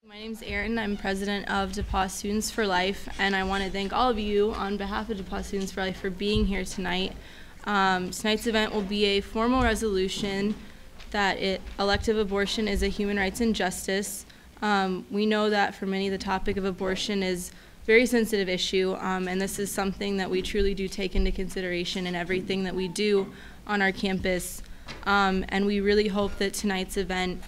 My name's Erin. I'm president of DePauw Students for Life, and I want to thank all of you on behalf of DePauw Students for Life for being here tonight. Tonight's event will be a formal resolution that elective abortion is a human rights injustice. We know that for many the topic of abortion is a very sensitive issue, and this is something that we truly do take into consideration in everything that we do on our campus. And we really hope that tonight's event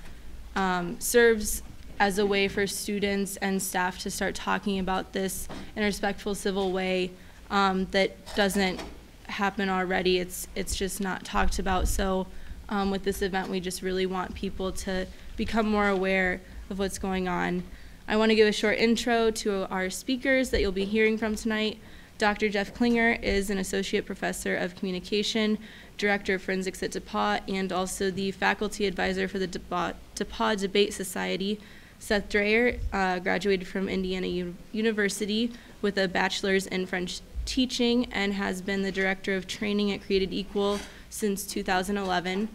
serves as a way for students and staff to start talking about this in a respectful, civil way that doesn't happen already. It's just not talked about. So with this event, we just really want people to become more aware of what's going on. I want to give a short intro to our speakers that you'll be hearing from tonight. Dr. Geoff Klinger is an associate professor of communication, director of forensics at DePauw, and also the faculty advisor for the DePauw Debate Society. Seth Dreyer graduated from Indiana University with a bachelor's in French teaching and has been the director of training at Created Equal since 2011.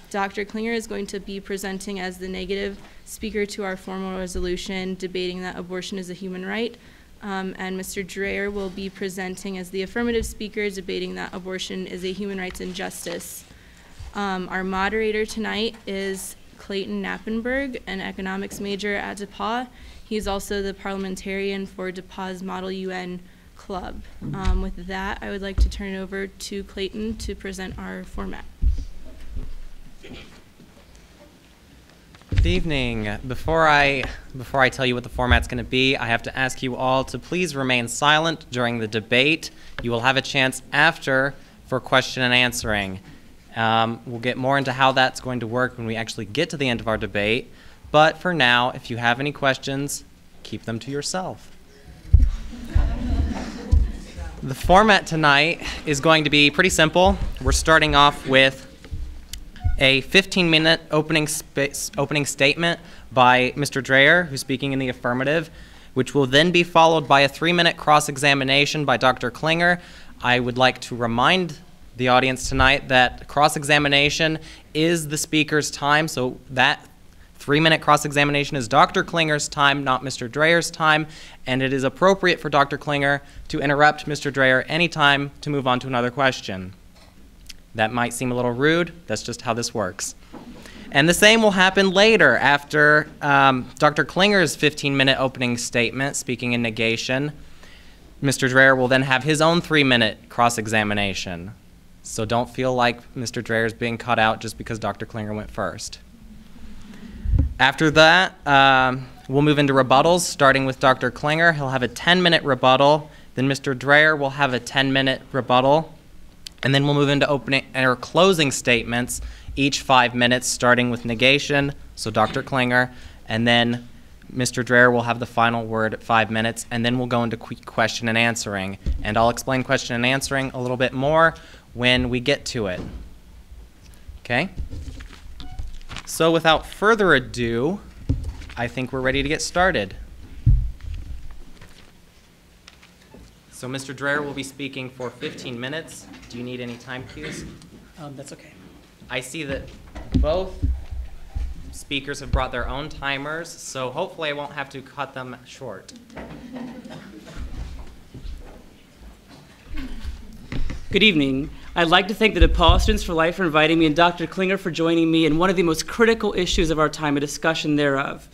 Dr. Klinger is going to be presenting as the negative speaker to our formal resolution debating that abortion is a human right. And Mr. Drayer will be presenting as the affirmative speaker debating that abortion is a human rights injustice. Our moderator tonight is Clayton Knappenberg, an economics major at DePauw. He's also the parliamentarian for DePauw's Model UN Club. With that, I would like to turn it over to Clayton to present our format. Good evening. Before I tell you what the format's going to be, I have to ask you all to please remain silent during the debate. You will have a chance after for question and answering. We'll get more into how that's going to work when we actually get to the end of our debate. But for now, if you have any questions, keep them to yourself. The format tonight is going to be pretty simple. We're starting off with a 15-minute opening statement by Mr. Drayer, who's speaking in the affirmative, which will then be followed by a 3-minute cross-examination by Dr. Klinger. I would like to remind the audience tonight that cross-examination is the speaker's time, so that 3-minute cross-examination is Dr. Klinger's time, not Mr. Drayer's time, and it is appropriate for Dr. Klinger to interrupt Mr. Drayer anytime to move on to another question. That might seem a little rude. That's just how this works. And the same will happen later after Dr. Klinger's 15-minute opening statement, speaking in negation. Mr. Drayer will then have his own 3-minute cross-examination. So don't feel like Mr. Drayer is being cut out just because Dr. Klinger went first. After that, we'll move into rebuttals, starting with Dr. Klinger. He'll have a 10-minute rebuttal. Then Mr. Drayer will have a 10-minute rebuttal. And then we'll move into opening or closing statements, each 5 minutes, starting with negation, so Dr. Klinger, and then Mr. Drayer will have the final word at 5 minutes, and then we'll go into question and answering. And I'll explain question and answering a little bit more when we get to it. Okay? So without further ado, I think we're ready to get started. So Mr. Drayer will be speaking for 15 minutes. Do you need any time cues? That's okay. I see that both speakers have brought their own timers, so hopefully I won't have to cut them short. Good evening. I'd like to thank the DePauw Students for Life for inviting me and Dr. Klinger for joining me in one of the most critical issues of our time, a discussion thereof.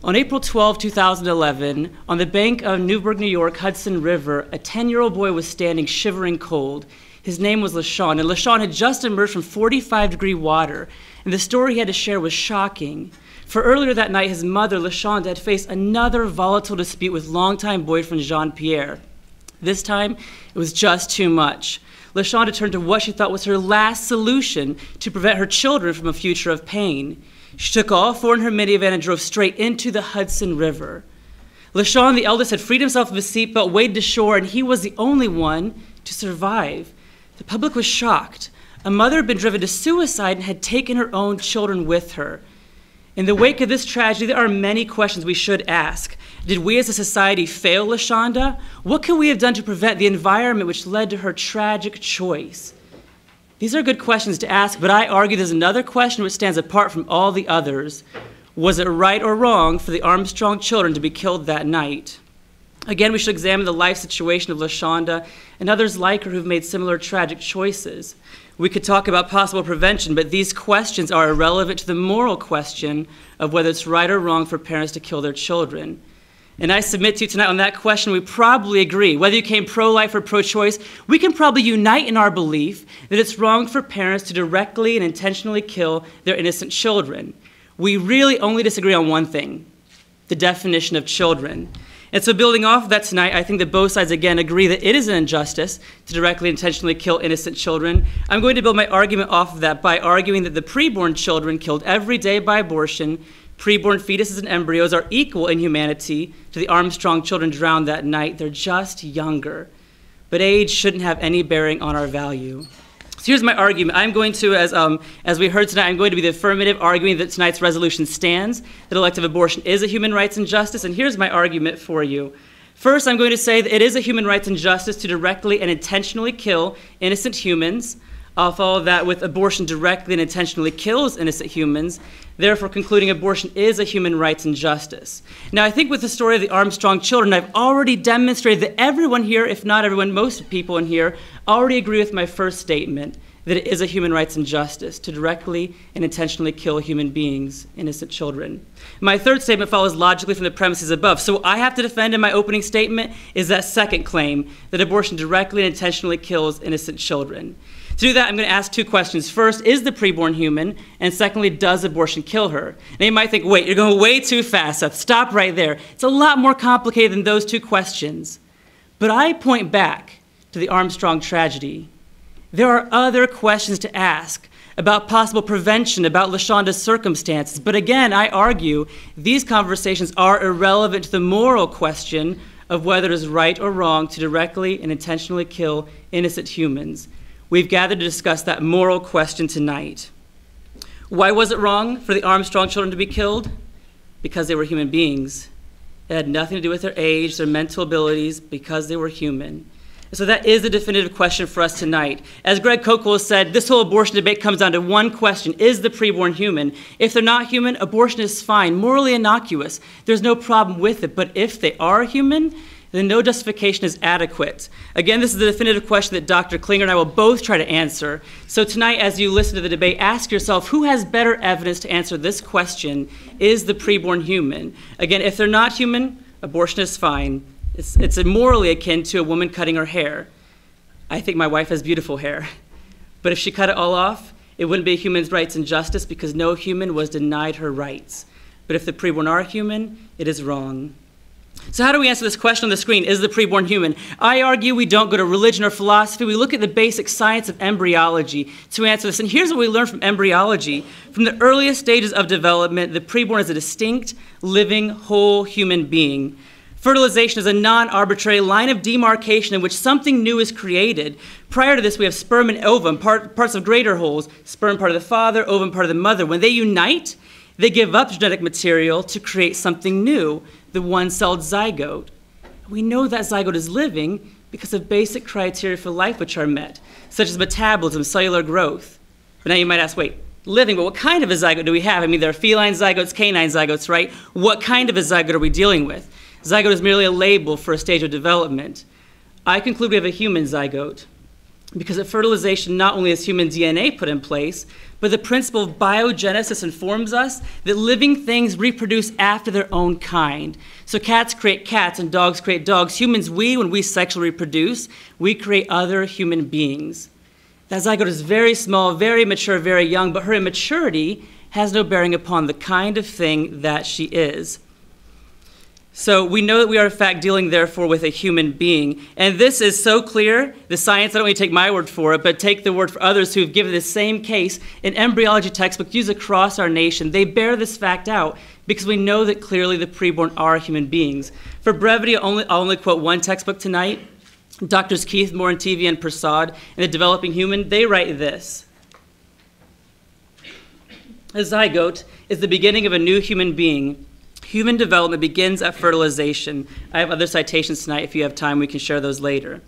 On April 12, 2011, on the bank of Newburgh, New York, Hudson River, a 10-year-old boy was standing shivering cold. His name was LaShawn, and LaShawn had just emerged from 45-degree water, and the story he had to share was shocking. For earlier that night, his mother, LaShawn, had faced another volatile dispute with longtime boyfriend Jean-Pierre. This time, it was just too much. LaShawn had turned to what she thought was her last solution to prevent her children from a future of pain. She took all four in her minivan and drove straight into the Hudson River. LaShawn, the eldest, had freed himself of his seatbelt, waded to shore, and he was the only one to survive. The public was shocked. A mother had been driven to suicide and had taken her own children with her. In the wake of this tragedy, there are many questions we should ask. Did we as a society fail LaShonda? What could we have done to prevent the environment which led to her tragic choice? These are good questions to ask, but I argue there's another question which stands apart from all the others. Was it right or wrong for the Armstrong children to be killed that night? Again, we should examine the life situation of LaShonda and others like her who've made similar tragic choices. We could talk about possible prevention, but these questions are irrelevant to the moral question of whether it's right or wrong for parents to kill their children. And I submit to you tonight on that question, we probably agree. Whether you came pro-life or pro-choice, we can probably unite in our belief that it's wrong for parents to directly and intentionally kill their innocent children. We really only disagree on one thing, the definition of children. And so building off of that tonight, I think that both sides again agree that it is an injustice to directly and intentionally kill innocent children. I'm going to build my argument off of that by arguing that the preborn children killed every day by abortion, preborn fetuses and embryos, are equal in humanity to the Armstrong children drowned that night. They're just younger. But age shouldn't have any bearing on our value. So here's my argument. I'm going to, as we heard tonight, I'm going to be the affirmative, arguing that tonight's resolution stands, that elective abortion is a human rights injustice, and here's my argument for you. First, I'm going to say that it is a human rights injustice to directly and intentionally kill innocent humans. I'll follow that with abortion directly and intentionally kills innocent humans, therefore concluding abortion is a human rights injustice. Now, I think with the story of the Armstrong children, I've already demonstrated that everyone here, if not everyone, most people in here, already agree with my first statement, that it is a human rights injustice to directly and intentionally kill human beings, innocent children. My third statement follows logically from the premises above. So what I have to defend in my opening statement is that second claim, that abortion directly and intentionally kills innocent children. To do that, I'm going to ask two questions. First, is the preborn human? And secondly, does abortion kill her? Now you might think, wait, you're going way too fast, Seth. Stop right there. It's a lot more complicated than those two questions. But I point back to the Armstrong tragedy. There are other questions to ask about possible prevention, about LaShonda's circumstances. But again, I argue these conversations are irrelevant to the moral question of whether it is right or wrong to directly and intentionally kill innocent humans. We've gathered to discuss that moral question tonight. Why was it wrong for the Armstrong children to be killed? Because they were human beings. It had nothing to do with their age, their mental abilities, because they were human. So that is the definitive question for us tonight. As Greg Kokel has said, this whole abortion debate comes down to one question: is the preborn human? If they're not human, abortion is fine, morally innocuous. There's no problem with it. But if they are human, then no justification is adequate. Again, this is the definitive question that Dr. Klinger and I will both try to answer. So tonight, as you listen to the debate, ask yourself, who has better evidence to answer this question: is the preborn human? Again, if they're not human, abortion is fine. It's morally akin to a woman cutting her hair. I think my wife has beautiful hair. But if she cut it all off, it wouldn't be a human rights injustice because no human was denied her rights. But if the preborn are human, it is wrong. So how do we answer this question on the screen? Is the preborn human? I argue we don't go to religion or philosophy. We look at the basic science of embryology to answer this. And here's what we learn from embryology. From the earliest stages of development, the preborn is a distinct, living, whole human being. Fertilization is a non-arbitrary line of demarcation in which something new is created. Prior to this, we have sperm and ovum, parts of greater wholes, sperm part of the father, ovum part of the mother. When they unite, they give up genetic material to create something new, the one-celled zygote. We know that zygote is living because of basic criteria for life which are met, such as metabolism, cellular growth. But now you might ask, wait, living, but what kind of a zygote do we have? I mean, there are feline zygotes, canine zygotes, right? What kind of a zygote are we dealing with? Zygote is merely a label for a stage of development. I conclude we have a human zygote because at fertilization, not only is human DNA put in place, but the principle of biogenesis informs us that living things reproduce after their own kind. So cats create cats and dogs create dogs. Humans, when we sexually reproduce, we create other human beings. That zygote is very small, very mature, very young, but her immaturity has no bearing upon the kind of thing that she is. So we know that we are, in fact, dealing, therefore, with a human being. And this is so clear, the science, I don't want to take my word for it, but take the word for others who have given the same case in embryology textbooks used across our nation. They bear this fact out because we know that clearly the preborn are human beings. For brevity, I'll only quote one textbook tonight. Drs. Keith, Morantivi, and Prasad in The Developing Human, they write this: a zygote is the beginning of a new human being. Human development begins at fertilization. I have other citations tonight. If you have time, we can share those later.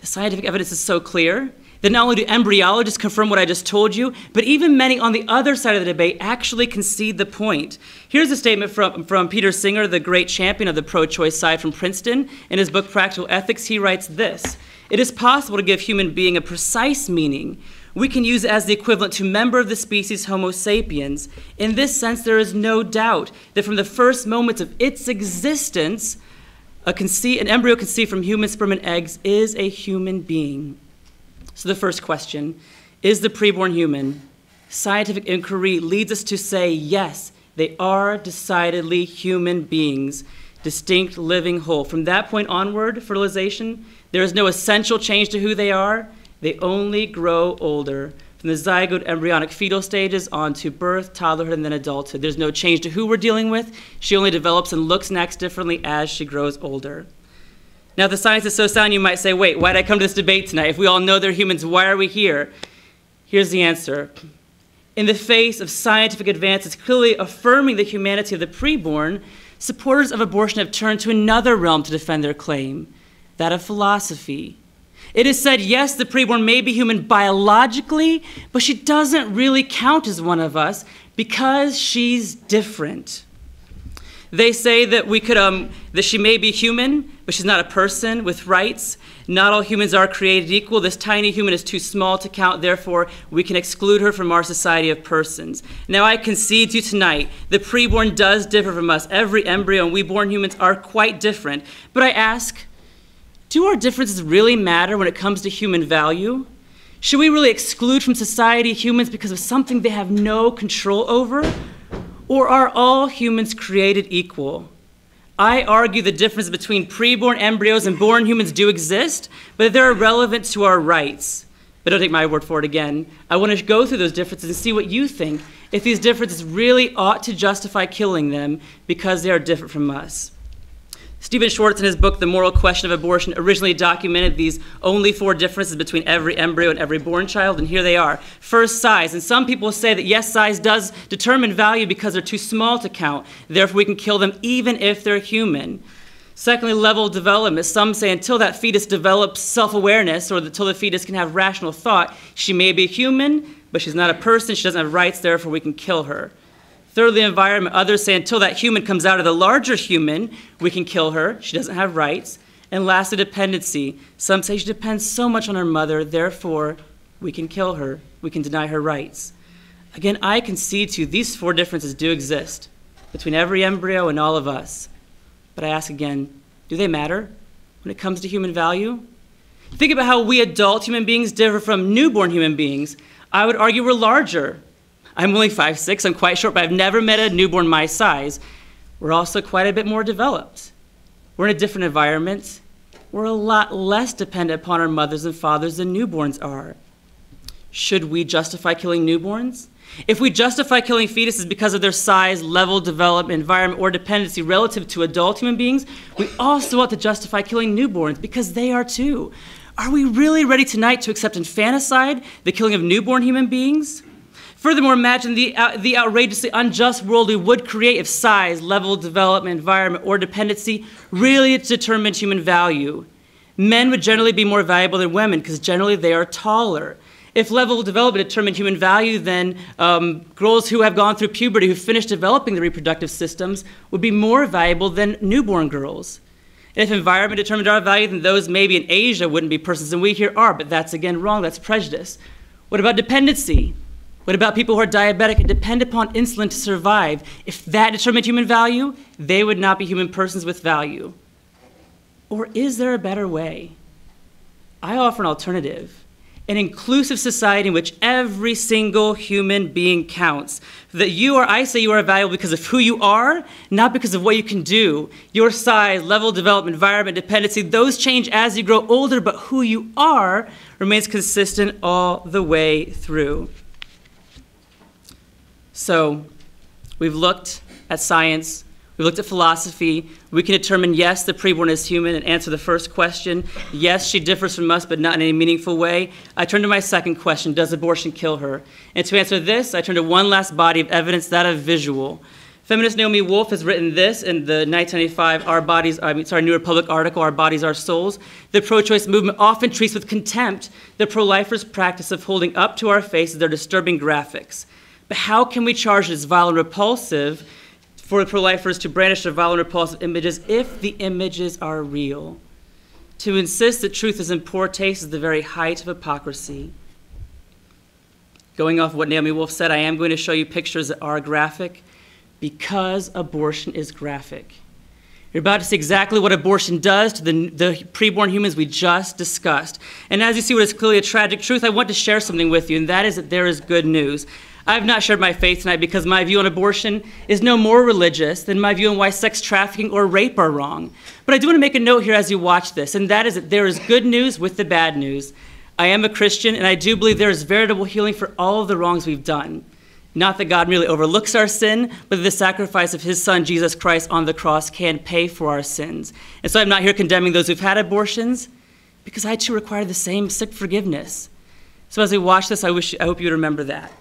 The scientific evidence is so clear that not only do embryologists confirm what I just told you, but even many on the other side of the debate actually concede the point. Here's a statement from Peter Singer, the great champion of the pro-choice side from Princeton. In his book, Practical Ethics, he writes this: "It is possible to give human being a precise meaning we can use as the equivalent to member of the species Homo sapiens. In this sense, there is no doubt that from the first moments of its existence, an embryo conceived from human sperm and eggs is a human being." So the first question, is the preborn human? Scientific inquiry leads us to say, yes, they are decidedly human beings, distinct, living, whole. From that point onward, fertilization, there is no essential change to who they are. They only grow older. From the zygote, embryonic, fetal stages on to birth, toddlerhood, and then adulthood. There's no change to who we're dealing with. She only develops and looks and acts differently as she grows older. Now, if the science is so sound, you might say, wait, why did I come to this debate tonight? If we all know they're humans, why are we here? Here's the answer. In the face of scientific advances clearly affirming the humanity of the preborn, supporters of abortion have turned to another realm to defend their claim, that of philosophy. It is said, yes, the preborn may be human biologically, but she doesn't really count as one of us because she's different. They say that that she may be human, but she's not a person with rights. Not all humans are created equal. This tiny human is too small to count, therefore we can exclude her from our society of persons. Now I concede to you tonight, the preborn does differ from us. Every embryo and we born humans are quite different. But I ask, do our differences really matter when it comes to human value? Should we really exclude from society humans because of something they have no control over? Or are all humans created equal? I argue the differences between preborn embryos and born humans do exist, but they're irrelevant to our rights. But don't take my word for it again. I want to go through those differences and see what you think, if these differences really ought to justify killing them because they are different from us. Stephen Schwartz, in his book, The Moral Question of Abortion, originally documented these only 4 differences between every embryo and every born child, and here they are. First, size. And some people say that, yes, size does determine value because they're too small to count. Therefore, we can kill them even if they're human. Secondly, level of development. Some say until that fetus develops self-awareness or until the fetus can have rational thought, she may be human, but she's not a person. She doesn't have rights, therefore we can kill her. Thirdly, environment. Others say until that human comes out of the larger human, we can kill her. She doesn't have rights. And lastly, dependency. Some say she depends so much on her mother, therefore we can kill her. We can deny her rights. Again, I concede to you, these 4 differences do exist between every embryo and all of us. But I ask again, do they matter when it comes to human value? Think about how we adult human beings differ from newborn human beings. I would argue we're larger. I'm only 5'6", I'm quite short, but I've never met a newborn my size. We're also quite a bit more developed. We're in a different environment. We're a lot less dependent upon our mothers and fathers than newborns are. Should we justify killing newborns? If we justify killing fetuses because of their size, level, development, environment, or dependency relative to adult human beings, we also ought to justify killing newborns because they are too. Are we really ready tonight to accept infanticide, the killing of newborn human beings? Furthermore, imagine the outrageously unjust world we would create if size, level, development, environment, or dependency really determined human value. Men would generally be more valuable than women because generally they are taller. If level of development determined human value, then girls who have gone through puberty, who finished developing the reproductive systems, would be more valuable than newborn girls. And if environment determined our value, then those maybe in Asia wouldn't be persons, and we here are, but that's again wrong, that's prejudice. What about dependency? What about people who are diabetic and depend upon insulin to survive? If that determined human value, they would not be human persons with value. Or is there a better way? I offer an alternative, an inclusive society in which every single human being counts. That you or I say you are valuable because of who you are, not because of what you can do. Your size, level of development, environment, dependency, those change as you grow older, but who you are remains consistent all the way through. So we've looked at science, we've looked at philosophy. We can determine, yes, the preborn is human and answer the first question. Yes, she differs from us, but not in any meaningful way. I turn to my second question, does abortion kill her? And to answer this, I turn to one last body of evidence, that of visual. Feminist Naomi Wolf has written this in the 1995 New Republic article, Our Bodies, Our Souls. The pro-choice movement often treats with contempt the pro-lifers' practice of holding up to our faces their disturbing graphics. But how can we charge it as vile and repulsive for the pro-lifers to brandish their vile and repulsive images if the images are real? To insist that truth is in poor taste is the very height of hypocrisy. Going off what Naomi Wolf said, I am going to show you pictures that are graphic because abortion is graphic. You're about to see exactly what abortion does to the preborn humans we just discussed. And as you see what is clearly a tragic truth, I want to share something with you, and that is that there is good news. I have not shared my faith tonight because my view on abortion is no more religious than my view on why sex trafficking or rape are wrong. But I do want to make a note here as you watch this, and that is that there is good news with the bad news. I am a Christian, and I do believe there is veritable healing for all of the wrongs we've done. Not that God merely overlooks our sin, but that the sacrifice of his son, Jesus Christ, on the cross can pay for our sins. And so I'm not here condemning those who've had abortions, because I too require the same sick forgiveness. So as we watch this, I hope you remember that.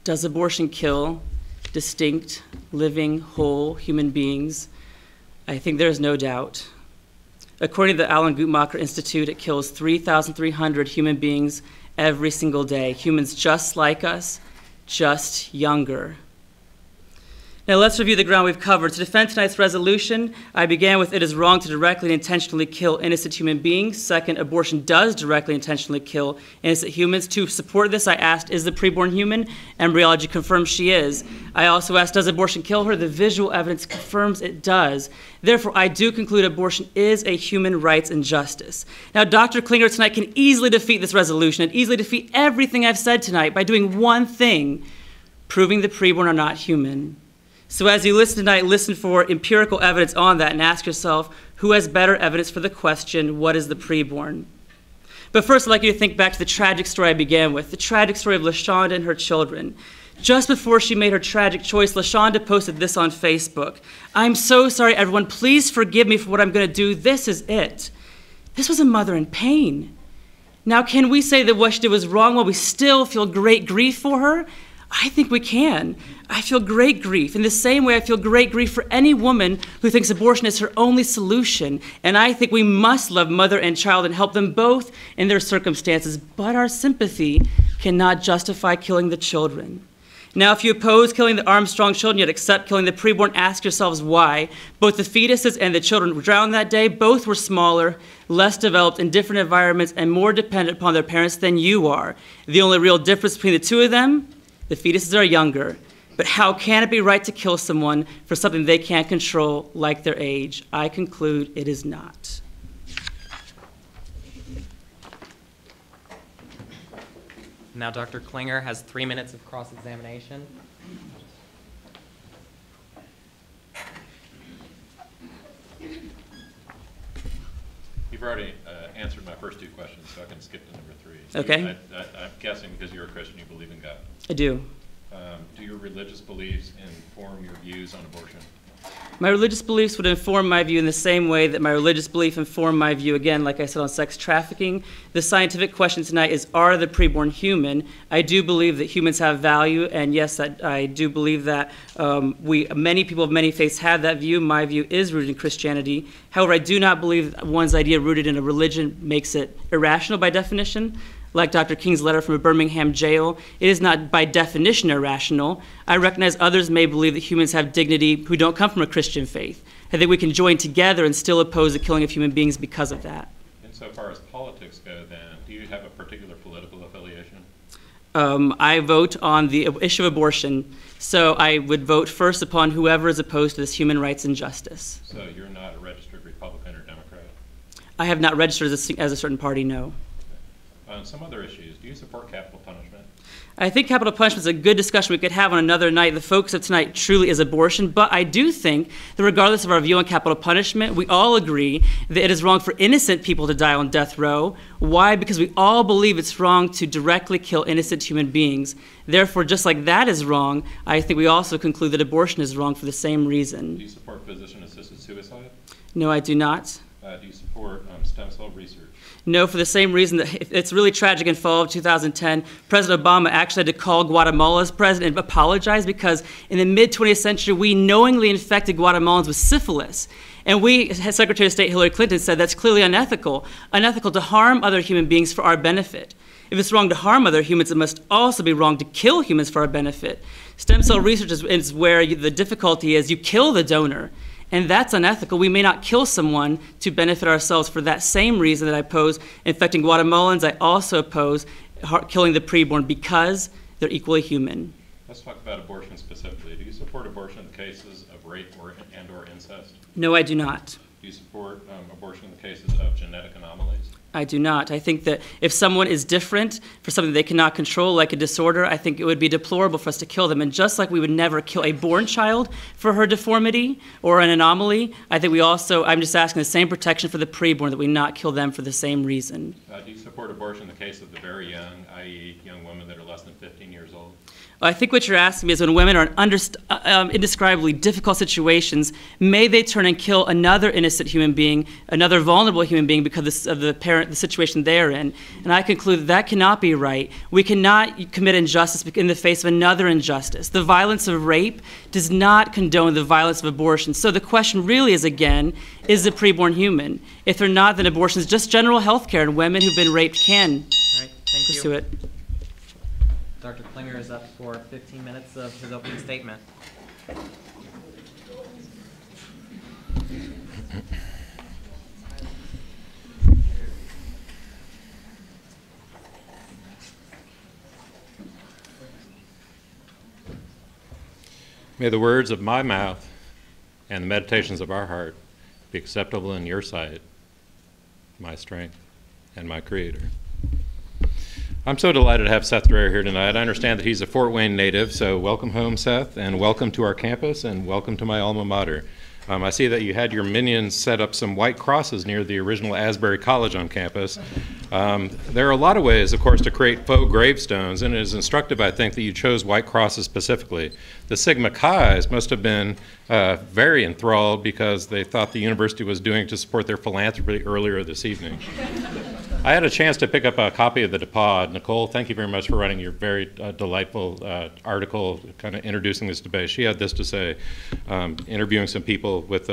Does abortion kill distinct, living, whole human beings? I think there is no doubt. According to the Alan Guttmacher Institute, it kills 3,300 human beings every single day, humans just like us, just younger. Now let's review the ground we've covered. To defend tonight's resolution, I began with it is wrong to directly and intentionally kill innocent human beings. Second, abortion does directly and intentionally kill innocent humans. To support this, I asked, is the preborn human? Embryology confirms she is. I also asked, does abortion kill her? The visual evidence confirms it does. Therefore, I do conclude abortion is a human rights injustice. Now, Dr. Klinger tonight can easily defeat this resolution and easily defeat everything I've said tonight by doing one thing, proving the preborn are not human. So as you listen tonight, listen for empirical evidence on that and ask yourself, who has better evidence for the question, what is the preborn? But first, I'd like you to think back to the tragic story I began with, the tragic story of LaShonda and her children. Just before she made her tragic choice, LaShonda posted this on Facebook. I'm so sorry, everyone. Please forgive me for what I'm going to do. This is it. This was a mother in pain. Now, can we say that what she did was wrong while we still feel great grief for her? I think we can. I feel great grief. In the same way, I feel great grief for any woman who thinks abortion is her only solution. And I think we must love mother and child and help them both in their circumstances. But our sympathy cannot justify killing the children. Now, if you oppose killing the Armstrong children, yet accept killing the preborn, ask yourselves why. Both the fetuses and the children drowned that day. Both were smaller, less developed, in different environments, and more dependent upon their parents than you are. The only real difference between the two of them, the fetuses are younger. But how can it be right to kill someone for something they can't control, like their age? I conclude it is not. Now Dr. Klinger has 3 minutes of cross-examination. You've already answered my first two questions, so I can skip to number 3. Okay. I'm guessing because you're a Christian, you believe in God. I do. Do your religious beliefs inform your views on abortion? My religious beliefs would inform my view in the same way that my religious belief informed my view, again, like I said, on sex trafficking. The scientific question tonight is, are the preborn human? I do believe that humans have value, and yes, I do believe that many people of many faiths have that view. My view is rooted in Christianity. However, I do not believe that one's idea rooted in a religion makes it irrational by definition. Like Dr. King's letter from a Birmingham jail, it is not by definition irrational. I recognize others may believe that humans have dignity who don't come from a Christian faith. I think we can join together and still oppose the killing of human beings because of that. Insofar as politics go, then, do you have a particular political affiliation? I vote on the issue of abortion, so I would vote first upon whoever is opposed to this human rights injustice. So you're not a registered Republican or Democrat? I have not registered as a certain party, no. On some other issues, do you support capital punishment? I think capital punishment is a good discussion we could have on another night. The focus of tonight truly is abortion, but I do think that regardless of our view on capital punishment, we all agree that it is wrong for innocent people to die on death row. Why? Because we all believe it's wrong to directly kill innocent human beings. Therefore, just like that is wrong, I think we also conclude that abortion is wrong for the same reason. Do you support physician-assisted suicide? No, I do not. Do you support stem cell research? No, for the same reason that it's really tragic. In fall of 2010, President Obama actually had to call Guatemala's president and apologize because in the mid-20th century, we knowingly infected Guatemalans with syphilis. And Secretary of State Hillary Clinton said that's clearly unethical to harm other human beings for our benefit. If it's wrong to harm other humans, it must also be wrong to kill humans for our benefit. Stem cell research is where the difficulty is you kill the donor. And that's unethical. We may not kill someone to benefit ourselves. For that same reason that I oppose infecting Guatemalans, I also oppose killing the preborn because they're equally human. Let's talk about abortion specifically. Do you support abortion in the cases of rape and/or incest? No, I do not. Do you support abortion in the cases of genetic anomalies? I do not. I think that if someone is different for something they cannot control, like a disorder, I think it would be deplorable for us to kill them. And just like we would never kill a born child for her deformity or an anomaly, I think I'm just asking the same protection for the preborn, that we not kill them for the same reason. Do you support abortion in the case of the very young, i.e. young women that are less than 15 years old? I think what you're asking me is when women are in indescribably difficult situations, may they turn and kill another innocent human being, another vulnerable human being because of the situation they're in. And I conclude that cannot be right. We cannot commit injustice in the face of another injustice. The violence of rape does not condone the violence of abortion. So the question really is, again, is the preborn human? If they're not, then abortion is just general health care, and women who've been raped can pursue it. Dr. Klinger is up for 15 minutes of his opening statement. May the words of my mouth and the meditations of our heart be acceptable in your sight, my strength and my Creator. I'm so delighted to have Seth Barry here tonight. I understand that he's a Fort Wayne native, so welcome home, Seth, and welcome to our campus, and welcome to my alma mater. I see that you had your minions set up some white crosses near the original Asbury College on campus. There are a lot of ways, of course, to create faux gravestones, and it is instructive, I think, that you chose white crosses specifically. The Sigma Chi's must have been very enthralled because they thought the university was doing to support their philanthropy earlier this evening. I had a chance to pick up a copy of the DePauw. Nicole, thank you very much for writing your very delightful article kind of introducing this debate. She had this to say, interviewing some people with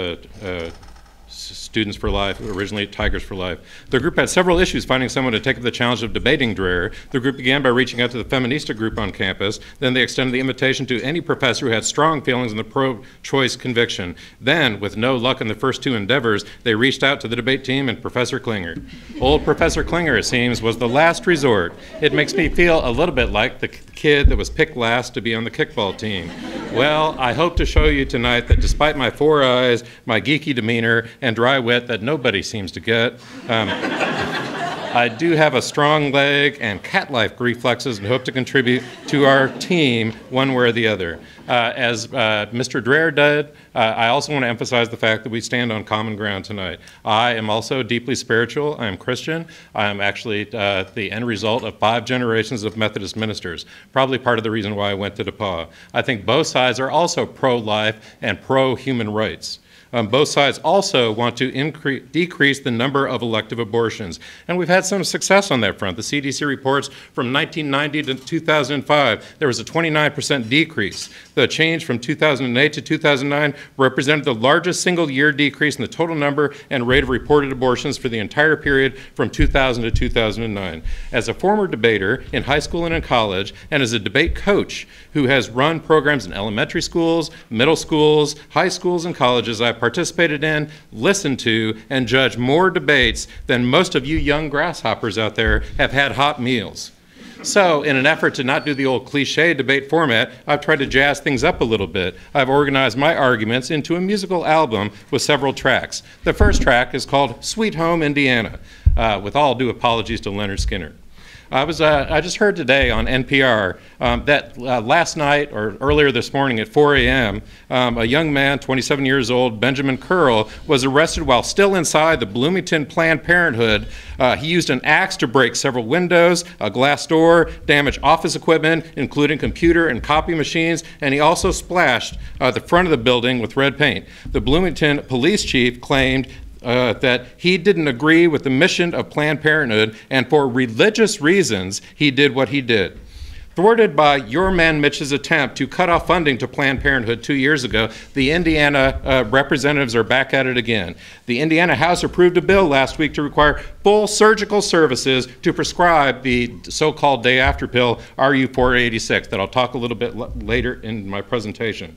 Students for Life, originally Tigers for Life. The group had several issues finding someone to take up the challenge of debating Dreier. The group began by reaching out to the feminista group on campus. Then they extended the invitation to any professor who had strong feelings in the pro-choice conviction. Then, with no luck in the first two endeavors, they reached out to the debate team and Professor Klinger. Old Professor Klinger, it seems, was the last resort. It makes me feel a little bit like the kid that was picked last to be on the kickball team. Well, I hope to show you tonight that despite my 4 eyes, my geeky demeanor, and dry wit that nobody seems to get, I do have a strong leg and cat-like reflexes and hope to contribute to our team one way or the other. As Mr. Dreier did, I also want to emphasize the fact that we stand on common ground tonight. I am also deeply spiritual. I am Christian. I am actually the end result of 5 generations of Methodist ministers, probably part of the reason why I went to DePauw. I think both sides are also pro-life and pro-human rights. Both sides also want to decrease the number of elective abortions. And we've had some success on that front. The CDC reports from 1990 to 2005, there was a 29% decrease. The change from 2008 to 2009 represented the largest single-year decrease in the total number and rate of reported abortions for the entire period from 2000 to 2009. As a former debater in high school and in college, and as a debate coach who has run programs in elementary schools, middle schools, high schools, and colleges, I've participated in, listened to, and judged more debates than most of you young grasshoppers out there have had hot meals. So in an effort to not do the old cliche debate format, I've tried to jazz things up a little bit. I've organized my arguments into a musical album with several tracks. The first track is called Sweet Home Indiana, with all due apologies to Leonard Skinner. I just heard today on NPR that last night or earlier this morning at 4 a.m., a young man, 27 years old, Benjamin Curl, was arrested while still inside the Bloomington Planned Parenthood. He used an axe to break several windows, a glass door, damaged office equipment, including computer and copy machines, and he also splashed the front of the building with red paint. The Bloomington police chief claimed that he didn't agree with the mission of Planned Parenthood, and for religious reasons, he did what he did. Thwarted by your man Mitch's attempt to cut off funding to Planned Parenthood 2 years ago, the Indiana representatives are back at it again. The Indiana House approved a bill last week to require full surgical services to prescribe the so-called day-after pill, RU486, that I'll talk a little bit later in my presentation.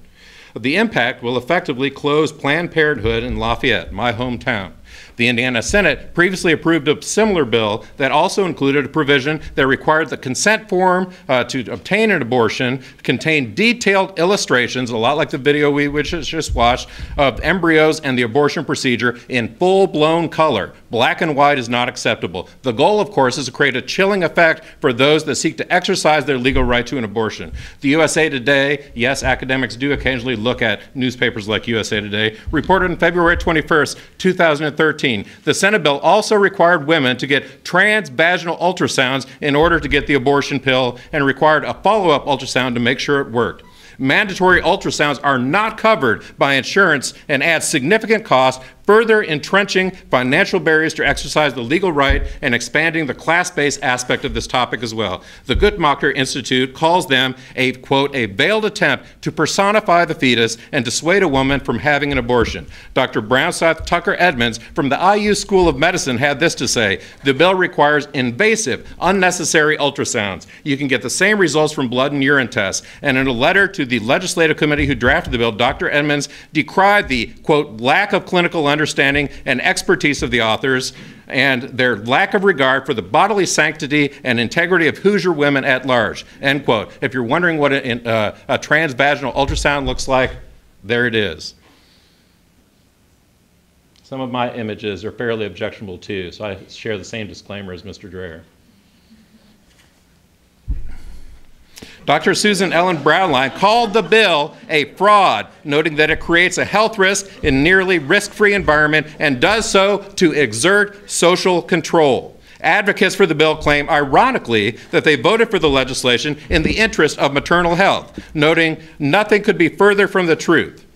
The impact will effectively close Planned Parenthood in Lafayette, my hometown. The Indiana Senate previously approved a similar bill that also included a provision that required the consent form to obtain an abortion contain detailed illustrations, a lot like the video we just watched, of embryos and the abortion procedure in full-blown color. Black and white is not acceptable. The goal, of course, is to create a chilling effect for those that seek to exercise their legal right to an abortion. The USA Today, yes, academics do occasionally look at newspapers like USA Today, reported on February 21st, 2013, the Senate bill also required women to get transvaginal ultrasounds in order to get the abortion pill and required a follow-up ultrasound to make sure it worked. Mandatory ultrasounds are not covered by insurance and add significant costs, further entrenching financial barriers to exercise the legal right and expanding the class-based aspect of this topic as well. The Guttmacher Institute calls them a, quote, a veiled attempt to personify the fetus and dissuade a woman from having an abortion. Dr. Brownseth Tucker Edmonds from the IU School of Medicine had this to say: the bill requires invasive, unnecessary ultrasounds. You can get the same results from blood and urine tests. And in a letter to the legislative committee who drafted the bill, Dr. Edmonds decried the, quote, lack of clinical understanding and expertise of the authors and their lack of regard for the bodily sanctity and integrity of Hoosier women at large, end quote. If you're wondering what a transvaginal ultrasound looks like, there it is. Some of my images are fairly objectionable too, so I share the same disclaimer as Mr. Drayer. Dr. Susan Ellen Brownline called the bill a fraud, noting that it creates a health risk in a nearly risk-free environment and does so to exert social control. Advocates for the bill claim, ironically, that they voted for the legislation in the interest of maternal health, noting nothing could be further from the truth.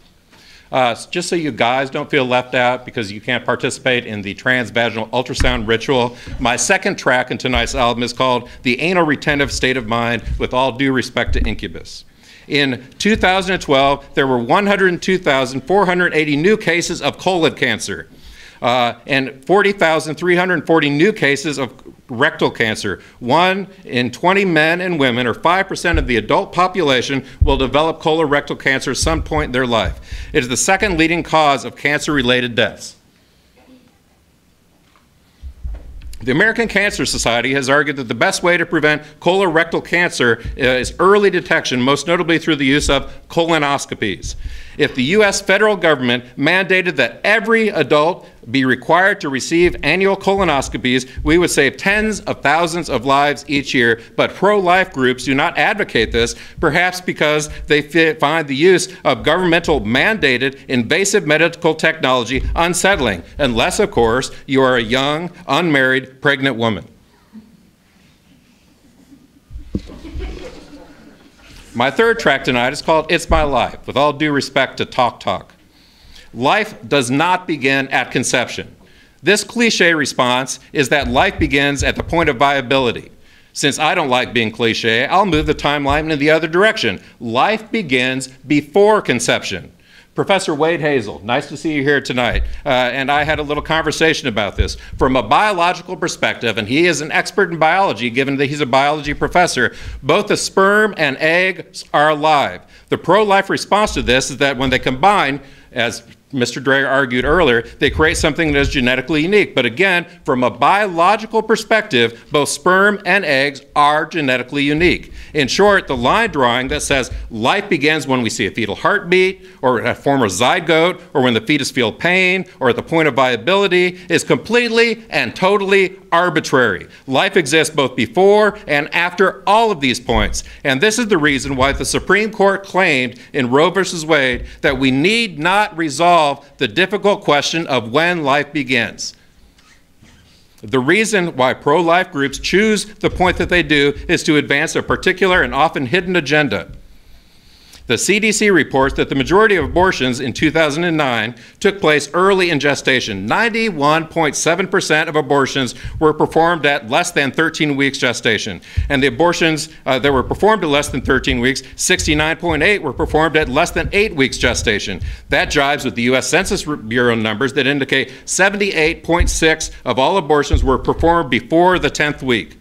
Just so you guys don't feel left out because you can't participate in the transvaginal ultrasound ritual, my second track in tonight's album is called The Anal Retentive State of Mind, with all due respect to Incubus. In 2012, there were 102,480 new cases of colon cancer and 40,340 new cases of rectal cancer. 1 in 20 men and women, or 5% of the adult population, will develop colorectal cancer at some point in their life. It is the second leading cause of cancer-related deaths. The American Cancer Society has argued that the best way to prevent colorectal cancer is early detection, most notably through the use of colonoscopies. If the U.S. federal government mandated that every adult be required to receive annual colonoscopies, we would save tens of thousands of lives each year. But pro-life groups do not advocate this, perhaps because they find the use of governmental mandated invasive medical technology unsettling, unless, of course, you are a young, unmarried, pregnant woman. My third track tonight is called It's My Life, with all due respect to Talk Talk. Life does not begin at conception. This cliche response is that life begins at the point of viability. Since I don't like being cliche, I'll move the timeline in the other direction. Life begins before conception. Professor Wade Hazel, nice to see you here tonight. And I had a little conversation about this. From a biological perspective, and he is an expert in biology, given that he's a biology professor, both the sperm and egg are alive. The pro-life response to this is that when they combine, as Mr. Drayer argued earlier, they create something that is genetically unique. But again, from a biological perspective, both sperm and eggs are genetically unique. In short, the line drawing that says life begins when we see a fetal heartbeat, or a form of zygote, or when the fetus feels pain, or at the point of viability, is completely and totally arbitrary. Life exists both before and after all of these points. And this is the reason why the Supreme Court claimed in Roe versus Wade that we need not resolve the difficult question of when life begins. The reason why pro-life groups choose the point that they do is to advance a particular and often hidden agenda. The CDC reports that the majority of abortions in 2009 took place early in gestation. 91.7% of abortions were performed at less than 13 weeks gestation. And the abortions that were performed at less than 13 weeks, 69.8 were performed at less than 8 weeks gestation. That jives with the U.S. Census Bureau numbers that indicate 78.6 of all abortions were performed before the 10th week.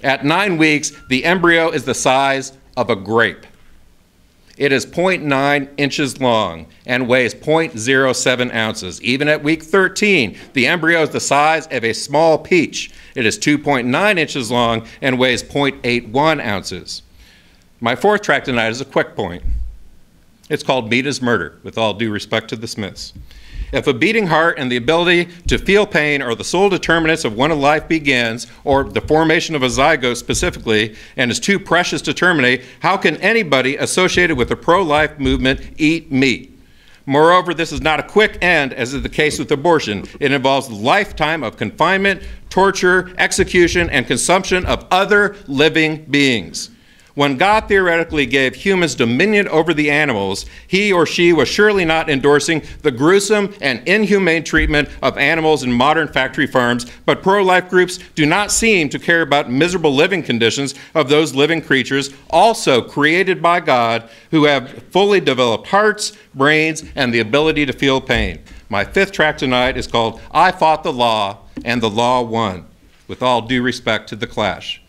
At 9 weeks, the embryo is the size of a grape. It is 0.9 inches long and weighs 0.07 ounces. Even at week 13, the embryo is the size of a small peach. It is 2.9 inches long and weighs 0.81 ounces. My fourth track tonight is a quick point. It's called Meat is Murder, with all due respect to the Smiths. If a beating heart and the ability to feel pain are the sole determinants of when a life begins, or the formation of a zygote specifically, and is too precious to terminate, how can anybody associated with the pro-life movement eat meat? Moreover, this is not a quick end, as is the case with abortion. It involves a lifetime of confinement, torture, execution, and consumption of other living beings. When God theoretically gave humans dominion over the animals, he or she was surely not endorsing the gruesome and inhumane treatment of animals in modern factory farms, but pro-life groups do not seem to care about miserable living conditions of those living creatures, also created by God, who have fully developed hearts, brains, and the ability to feel pain. My fifth track tonight is called I Fought the Law, and the Law Won, with all due respect to the Clash.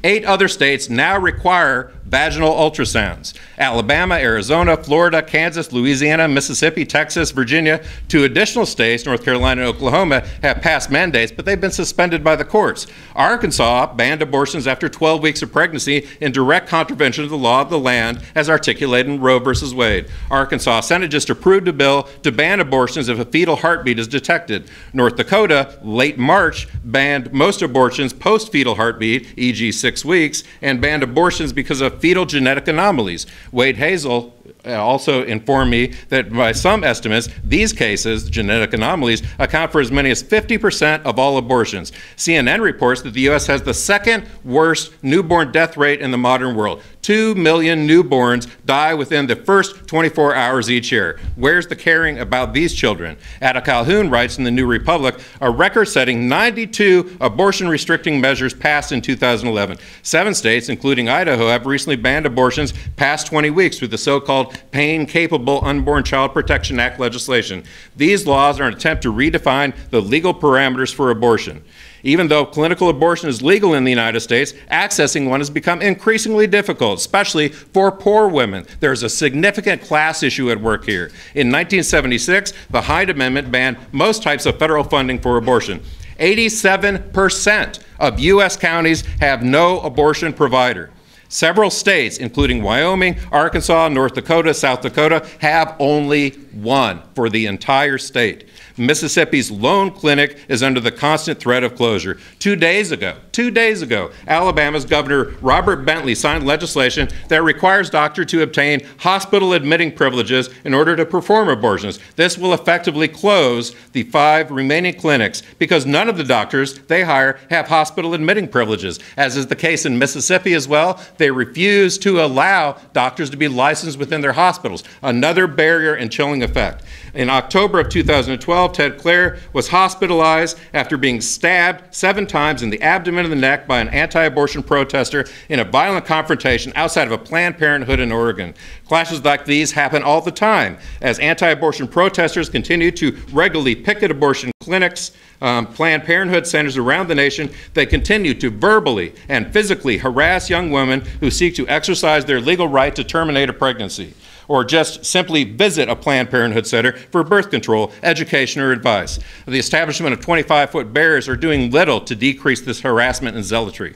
8 other states now require vaginal ultrasounds. Alabama, Arizona, Florida, Kansas, Louisiana, Mississippi, Texas, Virginia. 2 additional states, North Carolina and Oklahoma, have passed mandates, but they've been suspended by the courts. Arkansas banned abortions after 12 weeks of pregnancy in direct contravention of the law of the land as articulated in Roe versus Wade. Arkansas Senate just approved a bill to ban abortions if a fetal heartbeat is detected. North Dakota, late March, banned most abortions post-fetal heartbeat, e.g. 6 weeks, and banned abortions because of fetal genetic anomalies. Wade Hazel also informed me that by some estimates, these cases, genetic anomalies, account for as many as 50% of all abortions. CNN reports that the U.S. has the second worst newborn death rate in the modern world. 2 million newborns die within the first 24 hours each year. Where's the caring about these children? Ada Calhoun writes in the New Republic, a record-setting 92 abortion-restricting measures passed in 2011. 7 states, including Idaho, have recently banned abortions past 20 weeks through the so-called Pain-Capable Unborn Child Protection Act legislation. These laws are an attempt to redefine the legal parameters for abortion. Even though clinical abortion is legal in the United States, accessing one has become increasingly difficult, especially for poor women. There's a significant class issue at work here. In 1976, the Hyde Amendment banned most types of federal funding for abortion. 87% of U.S. counties have no abortion provider. Several states, including Wyoming, Arkansas, North Dakota, South Dakota, have only one for the entire state. Mississippi's lone clinic is under the constant threat of closure. 2 days ago, Alabama's Governor Robert Bentley signed legislation that requires doctors to obtain hospital admitting privileges in order to perform abortions. This will effectively close the 5 remaining clinics because none of the doctors they hire have hospital admitting privileges. As is the case in Mississippi as well, they refuse to allow doctors to be licensed within their hospitals. Another barrier and chilling effect. In October of 2012, Ted Clare was hospitalized after being stabbed 7 times in the abdomen and the neck by an anti-abortion protester in a violent confrontation outside of a Planned Parenthood in Oregon. Clashes like these happen all the time as anti-abortion protesters continue to regularly picket abortion clinics, Planned Parenthood centers around the nation. They continue to verbally and physically harass young women who seek to exercise their legal right to terminate a pregnancy, or just simply visit a Planned Parenthood center for birth control, education, or advice. The establishment of 25-foot barriers are doing little to decrease this harassment and zealotry.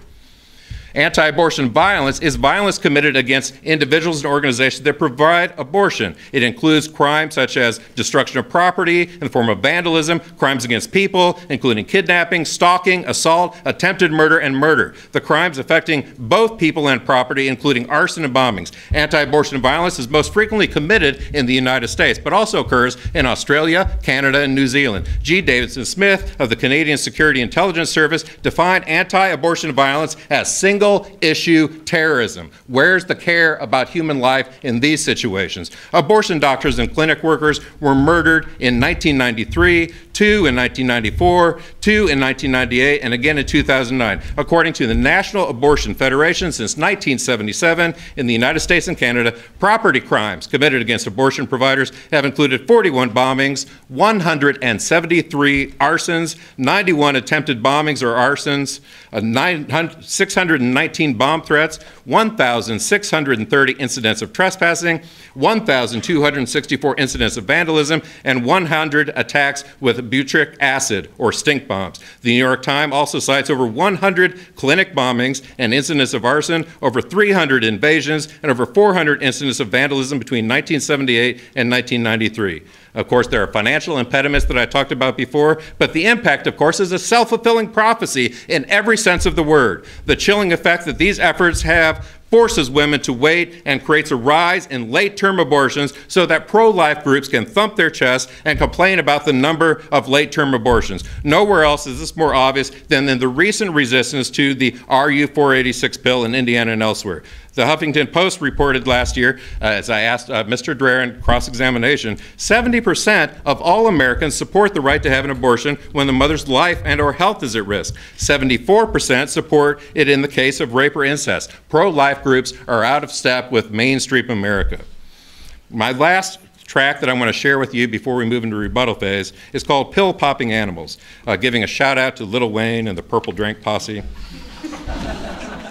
Anti-abortion violence is violence committed against individuals and organizations that provide abortion. It includes crimes such as destruction of property in the form of vandalism, crimes against people, including kidnapping, stalking, assault, attempted murder, and murder. The crimes affecting both people and property, including arson and bombings. Anti-abortion violence is most frequently committed in the United States, but also occurs in Australia, Canada, and New Zealand. G. Davidson Smith of the Canadian Security Intelligence Service defined anti-abortion violence as single-issue terrorism. Where's the care about human life in these situations? Abortion doctors and clinic workers were murdered in 1993, 2 in 1994, 2 in 1998, and again in 2009. According to the National Abortion Federation, since 1977, in the United States and Canada, property crimes committed against abortion providers have included 41 bombings, 173 arsons, 91 attempted bombings or arsons, 619 bomb threats, 1,630 incidents of trespassing, 1,264 incidents of vandalism, and 100 attacks with butyric acid or stink bombs. The New York Times also cites over 100 clinic bombings and incidents of arson, over 300 invasions, and over 400 incidents of vandalism between 1978 and 1993. Of course, there are financial impediments that I talked about before, but the impact, of course, is a self-fulfilling prophecy in every sense of the word. The chilling effect that these efforts have forces women to wait and creates a rise in late-term abortions so that pro-life groups can thump their chests and complain about the number of late-term abortions. Nowhere else is this more obvious than in the recent resistance to the RU-486 pill in Indiana and elsewhere. The Huffington Post reported last year, as I asked Mr. Dreier in cross-examination, 70% of all Americans support the right to have an abortion when the mother's life and or health is at risk. 74% support it in the case of rape or incest. Pro-life groups are out of step with mainstream America. My last track that I want to share with you before we move into rebuttal phase is called Pill Popping Animals, giving a shout out to Lil Wayne and the Purple Drink Posse.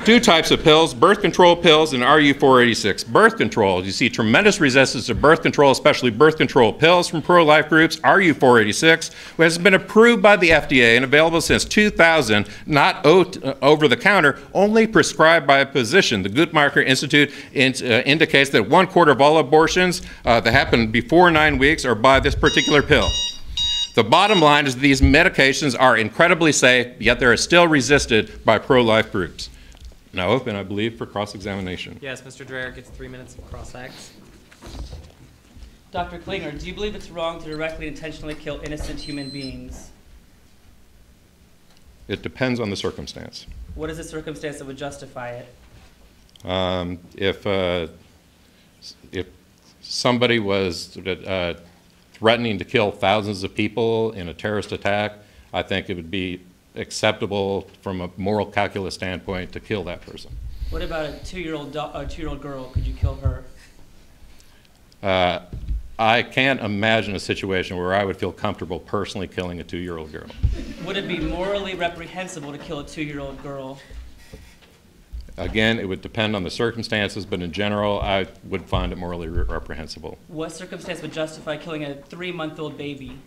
2 types of pills, birth control pills and RU-486. Birth control, you see tremendous resistance to birth control, especially birth control pills from pro-life groups. RU-486 has been approved by the FDA and available since 2000, not over the counter, only prescribed by a physician. The Guttmacher Institute indicates that 1/4 of all abortions that happen before 9 weeks are by this particular pill. The bottom line is these medications are incredibly safe, yet they are still resisted by pro-life groups. Now open, I believe, for cross-examination. Yes, Mr. Drayer gets 3 minutes of cross-ex. Dr. Klinger, do you believe it's wrong to directly intentionally kill innocent human beings? It depends on the circumstance. What is the circumstance that would justify it? If somebody was threatening to kill thousands of people in a terrorist attack, I think it would be acceptable from a moral calculus standpoint to kill that person. What about a 2-year-old girl? Could you kill her? I can't imagine a situation where I would feel comfortable personally killing a 2-year-old girl. Would it be morally reprehensible to kill a 2-year-old girl? Again, it would depend on the circumstances, but in general, I would find it morally reprehensible. What circumstance would justify killing a 3-month-old baby?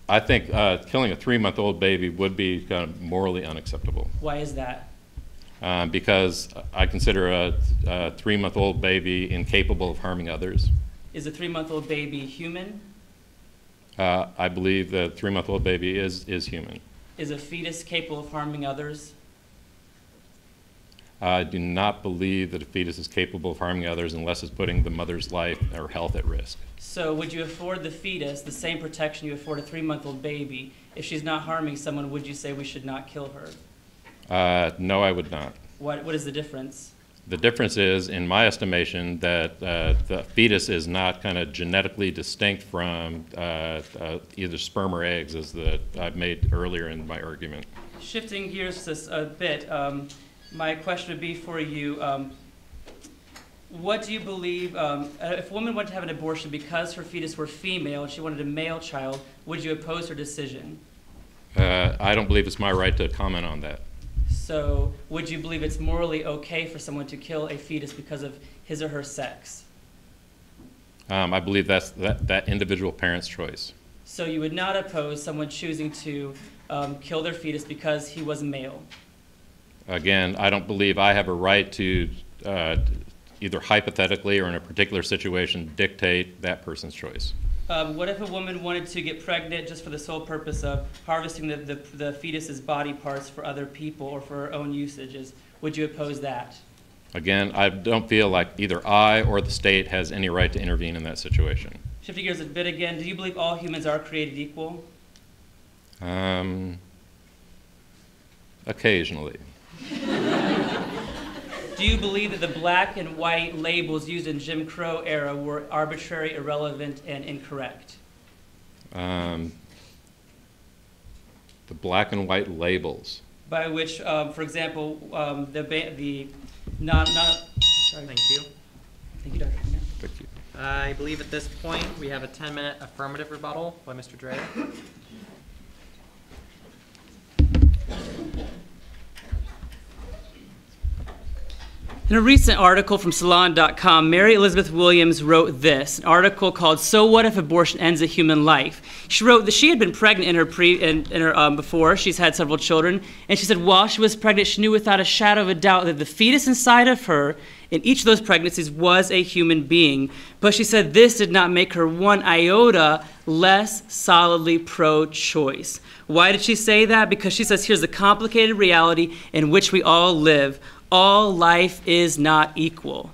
I think killing a 3-month-old baby would be kind of morally unacceptable. Why is that? because I consider a 3-month-old baby incapable of harming others. Is a 3-month-old baby human? I believe the 3-month-old baby is human. Is a fetus capable of harming others? I do not believe that a fetus is capable of harming others unless it's putting the mother's life or health at risk. So would you afford the fetus the same protection you afford a 3-month-old baby? If she's not harming someone, would you say we should not kill her? No, I would not. What is the difference? The difference is, in my estimation, that the fetus is not kind of genetically distinct from either sperm or eggs, as I've made earlier in my argument. Shifting gears just a bit, my question would be for you, what do you believe, if a woman wanted to have an abortion because her fetus were female and she wanted a male child, would you oppose her decision? I don't believe it's my right to comment on that. So would you believe it's morally okay for someone to kill a fetus because of his or her sex? I believe that's that individual parent's choice. So you would not oppose someone choosing to kill their fetus because he was male? Again, I don't believe I have a right to either hypothetically or in a particular situation dictate that person's choice. What if a woman wanted to get pregnant just for the sole purpose of harvesting the fetus's body parts for other people or for her own usages? Would you oppose that? Again, I don't feel like either I or the state has any right to intervene in that situation. Shifting gears a bit again, do you believe all humans are created equal? Occasionally. Do you believe that the black and white labels used in Jim Crow era were arbitrary, irrelevant, and incorrect? The black and white labels. By which, for example, sorry. Thank you. Thank you, Dr. Klinger. Thank you. I believe at this point we have a 10-minute affirmative rebuttal by Mr. Drayer. In a recent article from Salon.com, Mary Elizabeth Williams wrote this, an article called "So What If Abortion Ends a Human Life?" She wrote that she had been pregnant before. She's had several children, and she said while she was pregnant, she knew without a shadow of a doubt that the fetus inside of her in each of those pregnancies was a human being. But she said this did not make her one iota less solidly pro-choice. Why did she say that? Because she says here's the complicated reality in which we all live. All life is not equal.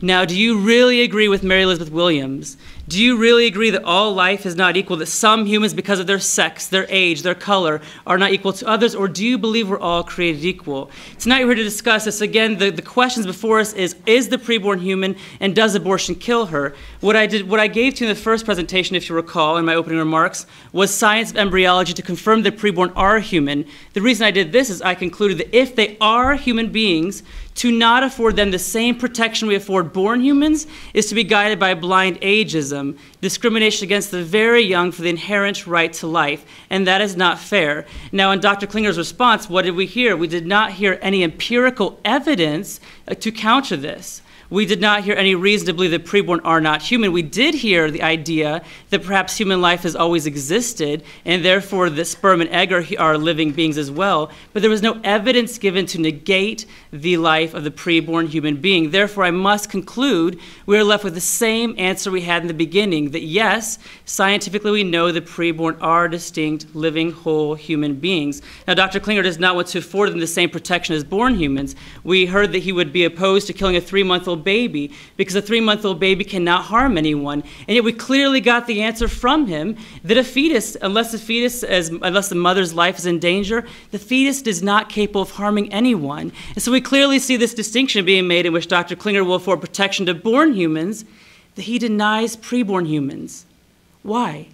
Now, do you really agree with Mary Elizabeth Williams? Do you really agree that all life is not equal, that some humans, because of their sex, their age, their color, are not equal to others, or do you believe we're all created equal? Tonight we're here to discuss this. Again, the questions before us is the preborn human, and does abortion kill her? What I gave to you in the first presentation, if you recall, in my opening remarks, was science of embryology to confirm that preborn are human. The reason I did this is I concluded that if they are human beings, to not afford them the same protection we afford born humans is to be guided by blind ageism, discrimination against the very young for the inherent right to life, and that is not fair. Now, in Dr. Klinger's response, what did we hear? We did not hear any empirical evidence to counter this. We did not hear any reason to believe that preborn are not human. We did hear the idea that perhaps human life has always existed, and therefore the sperm and egg are living beings as well, but there was no evidence given to negate the life of the preborn human being. Therefore, I must conclude we are left with the same answer we had in the beginning, that yes, scientifically we know that preborn are distinct, living, whole human beings. Now, Dr. Klinger does not want to afford them the same protection as born humans. We heard that he would be opposed to killing a 3-month-old baby because a 3-month-old baby cannot harm anyone, and yet we clearly got the answer from him that a fetus, unless the mother's life is in danger, the fetus is not capable of harming anyone. And so we clearly see this distinction being made in which Dr. Klinger will afford protection to born humans that he denies preborn humans. Why?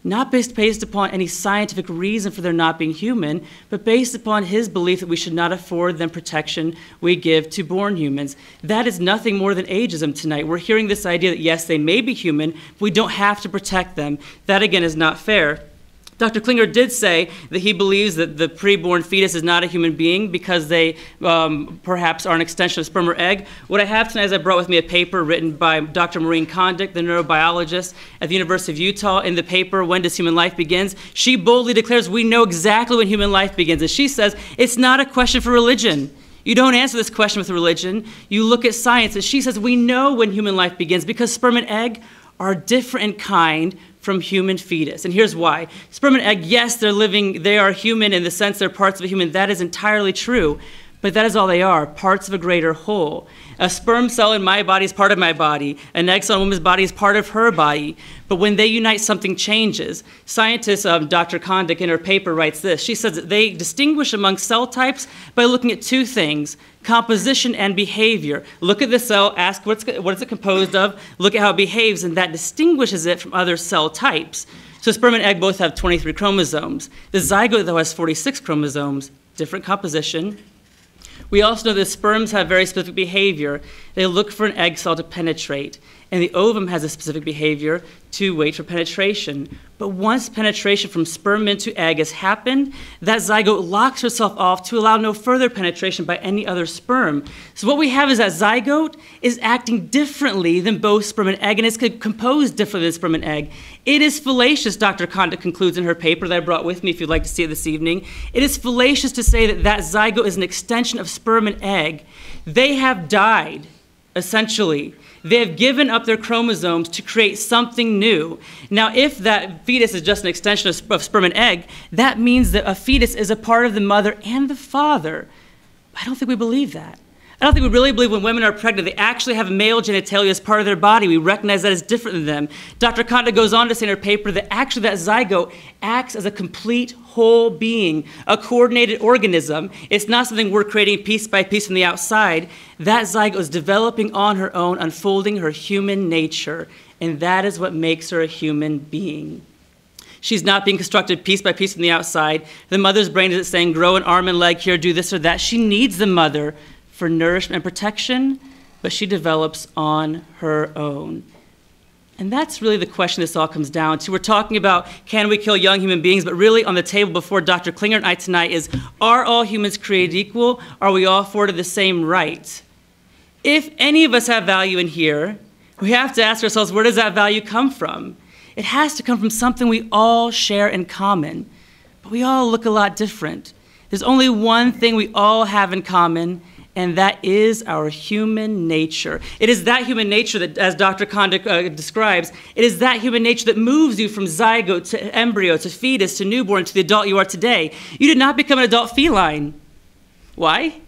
Not based upon any scientific reason for their not being human, but based upon his belief that we should not afford them protection we give to born humans. That is nothing more than ageism tonight. We're hearing this idea that yes, they may be human, but we don't have to protect them. That again is not fair. Dr. Klinger did say that he believes that the preborn fetus is not a human being because they perhaps are an extension of sperm or egg. What I have tonight is I brought with me a paper written by Dr. Maureen Condick, the neurobiologist at the University of Utah. In the paper, When Does Human Life Begin? She boldly declares we know exactly when human life begins. And she says it's not a question for religion. You don't answer this question with religion. You look at science. And she says we know when human life begins because sperm and egg are different in kind from human fetus. And here's why. Sperm and egg, yes, they are human in the sense they're parts of a human. That is entirely true. But that is all they are, parts of a greater whole. A sperm cell in my body is part of my body. An egg cell in a woman's body is part of her body. But when they unite, something changes. Scientist Dr. Condick in her paper writes this. She says that they distinguish among cell types by looking at two things, composition and behavior. Look at the cell, ask what is it composed of, look at how it behaves, and that distinguishes it from other cell types. So sperm and egg both have 23 chromosomes. The zygote, though, has 46 chromosomes, different composition. We also know that sperms have very specific behavior. They look for an egg cell to penetrate, and the ovum has a specific behavior to wait for penetration. But once penetration from sperm into egg has happened, that zygote locks herself off to allow no further penetration by any other sperm. So what we have is that zygote is acting differently than both sperm and egg, and it's composed differently than sperm and egg. It is fallacious, Dr. Condick concludes in her paper that I brought with me if you'd like to see it this evening. It is fallacious to say that that zygote is an extension of sperm and egg. They have died, essentially. They have given up their chromosomes to create something new. Now, if that fetus is just an extension of sperm and egg, that means that a fetus is a part of the mother and the father. I don't think we believe that. I don't think we really believe when women are pregnant, they actually have male genitalia as part of their body. We recognize that as different than them. Dr. Condick goes on to say in her paper that actually that zygote acts as a complete whole being, a coordinated organism. It's not something we're creating piece by piece from the outside. That zygote is developing on her own, unfolding her human nature, and that is what makes her a human being. She's not being constructed piece by piece from the outside. The mother's brain isn't saying, grow an arm and leg here, do this or that. She needs the mother for nourishment and protection, but she develops on her own. And that's really the question this all comes down to. We're talking about, can we kill young human beings? But really on the table before Dr. Klinger and I tonight is, are all humans created equal? Are we all afforded the same rights? If any of us have value in here, we have to ask ourselves, where does that value come from? It has to come from something we all share in common, but we all look a lot different. There's only one thing we all have in common, and that is our human nature. It is that human nature that, as Dr. Condick describes, it is that human nature that moves you from zygote to embryo to fetus to newborn to the adult you are today. You did not become an adult feline. Why?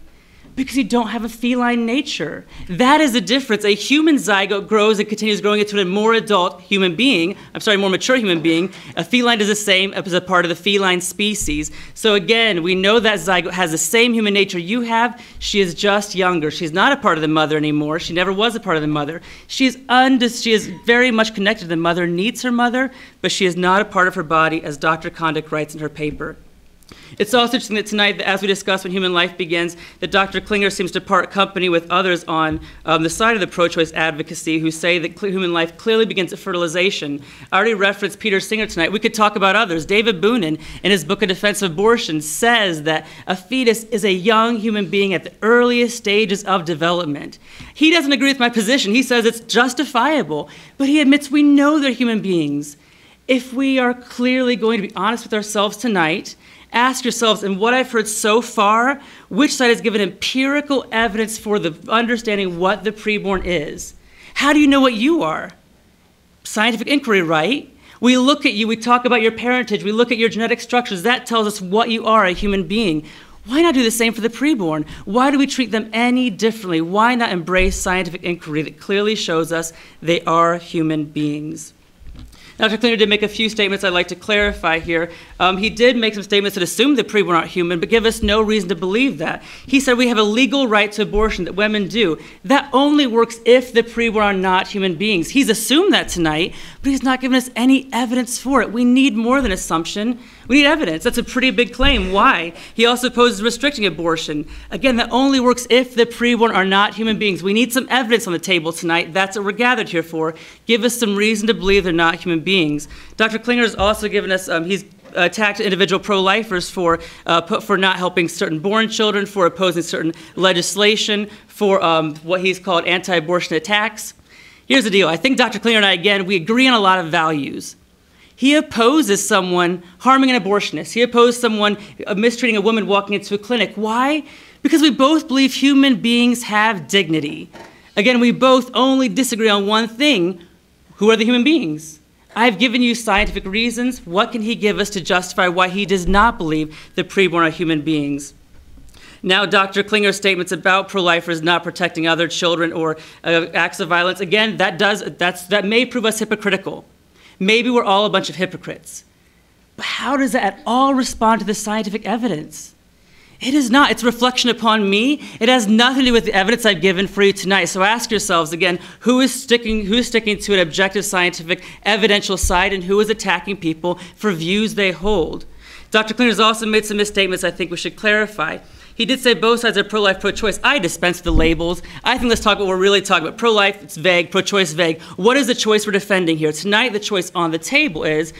Because you don't have a feline nature. That is the difference. A human zygote grows and continues growing into a more adult human being, more mature human being. A feline does the same as a part of the feline species. So again, we know that zygote has the same human nature you have. She is just younger. She's not a part of the mother anymore. She never was a part of the mother. She is very much connected to the mother, needs her mother, but she is not a part of her body, as Dr. Condick writes in her paper. It's also interesting that tonight, as we discuss when human life begins, that Dr. Klinger seems to part company with others on the side of the pro-choice advocacy who say that human life clearly begins at fertilization. I already referenced Peter Singer tonight. We could talk about others. David Boonin, in his book, A Defense of Abortion, says that a fetus is a young human being at the earliest stages of development. He doesn't agree with my position. He says it's justifiable, but he admits we know they're human beings. If we are clearly going to be honest with ourselves tonight, ask yourselves, in what I've heard so far, which side has given empirical evidence for the understanding what the preborn is? How do you know what you are? Scientific inquiry, right? We look at you, we talk about your parentage, we look at your genetic structures. That tells us what you are, a human being. Why not do the same for the preborn? Why do we treat them any differently? Why not embrace scientific inquiry that clearly shows us they are human beings? Dr. Klenner did make a few statements I'd like to clarify here. He did make some statements that assume that preborn aren't human, but give us no reason to believe that. He said we have a legal right to abortion that women do. That only works if the preborn are not human beings. He's assumed that tonight, but he's not given us any evidence for it. We need more than assumption. We need evidence. That's a pretty big claim. Why? He also opposes restricting abortion. Again, that only works if the preborn are not human beings. We need some evidence on the table tonight. That's what we're gathered here for. Give us some reason to believe they're not human beings. Dr. Klinger has also given us, he's attacked individual pro-lifers for not helping certain born children, for opposing certain legislation, for what he's called anti-abortion attacks. Here's the deal. I think Dr. Klinger and I, again, we agree on a lot of values. He opposes someone harming an abortionist. He opposes someone mistreating a woman walking into a clinic. Why? Because we both believe human beings have dignity. Again, we both only disagree on one thing. Who are the human beings? I've given you scientific reasons. What can he give us to justify why he does not believe that preborn are human beings? Now, Dr. Klinger's statements about pro-lifers not protecting other children or acts of violence, again, that may prove us hypocritical. Maybe we're all a bunch of hypocrites. But how does that at all respond to the scientific evidence? It is not. It's a reflection upon me. It has nothing to do with the evidence I've given for you tonight. So ask yourselves again, who is sticking to an objective scientific evidential side and who is attacking people for views they hold? Dr. Klinger has also made some misstatements I think we should clarify. He did say both sides are pro-life, pro-choice. I dispense the labels. I think let's talk about what we're really talking about. Pro-life, it's vague. Pro-choice, vague. What is the choice we're defending here? Tonight, the choice on the table is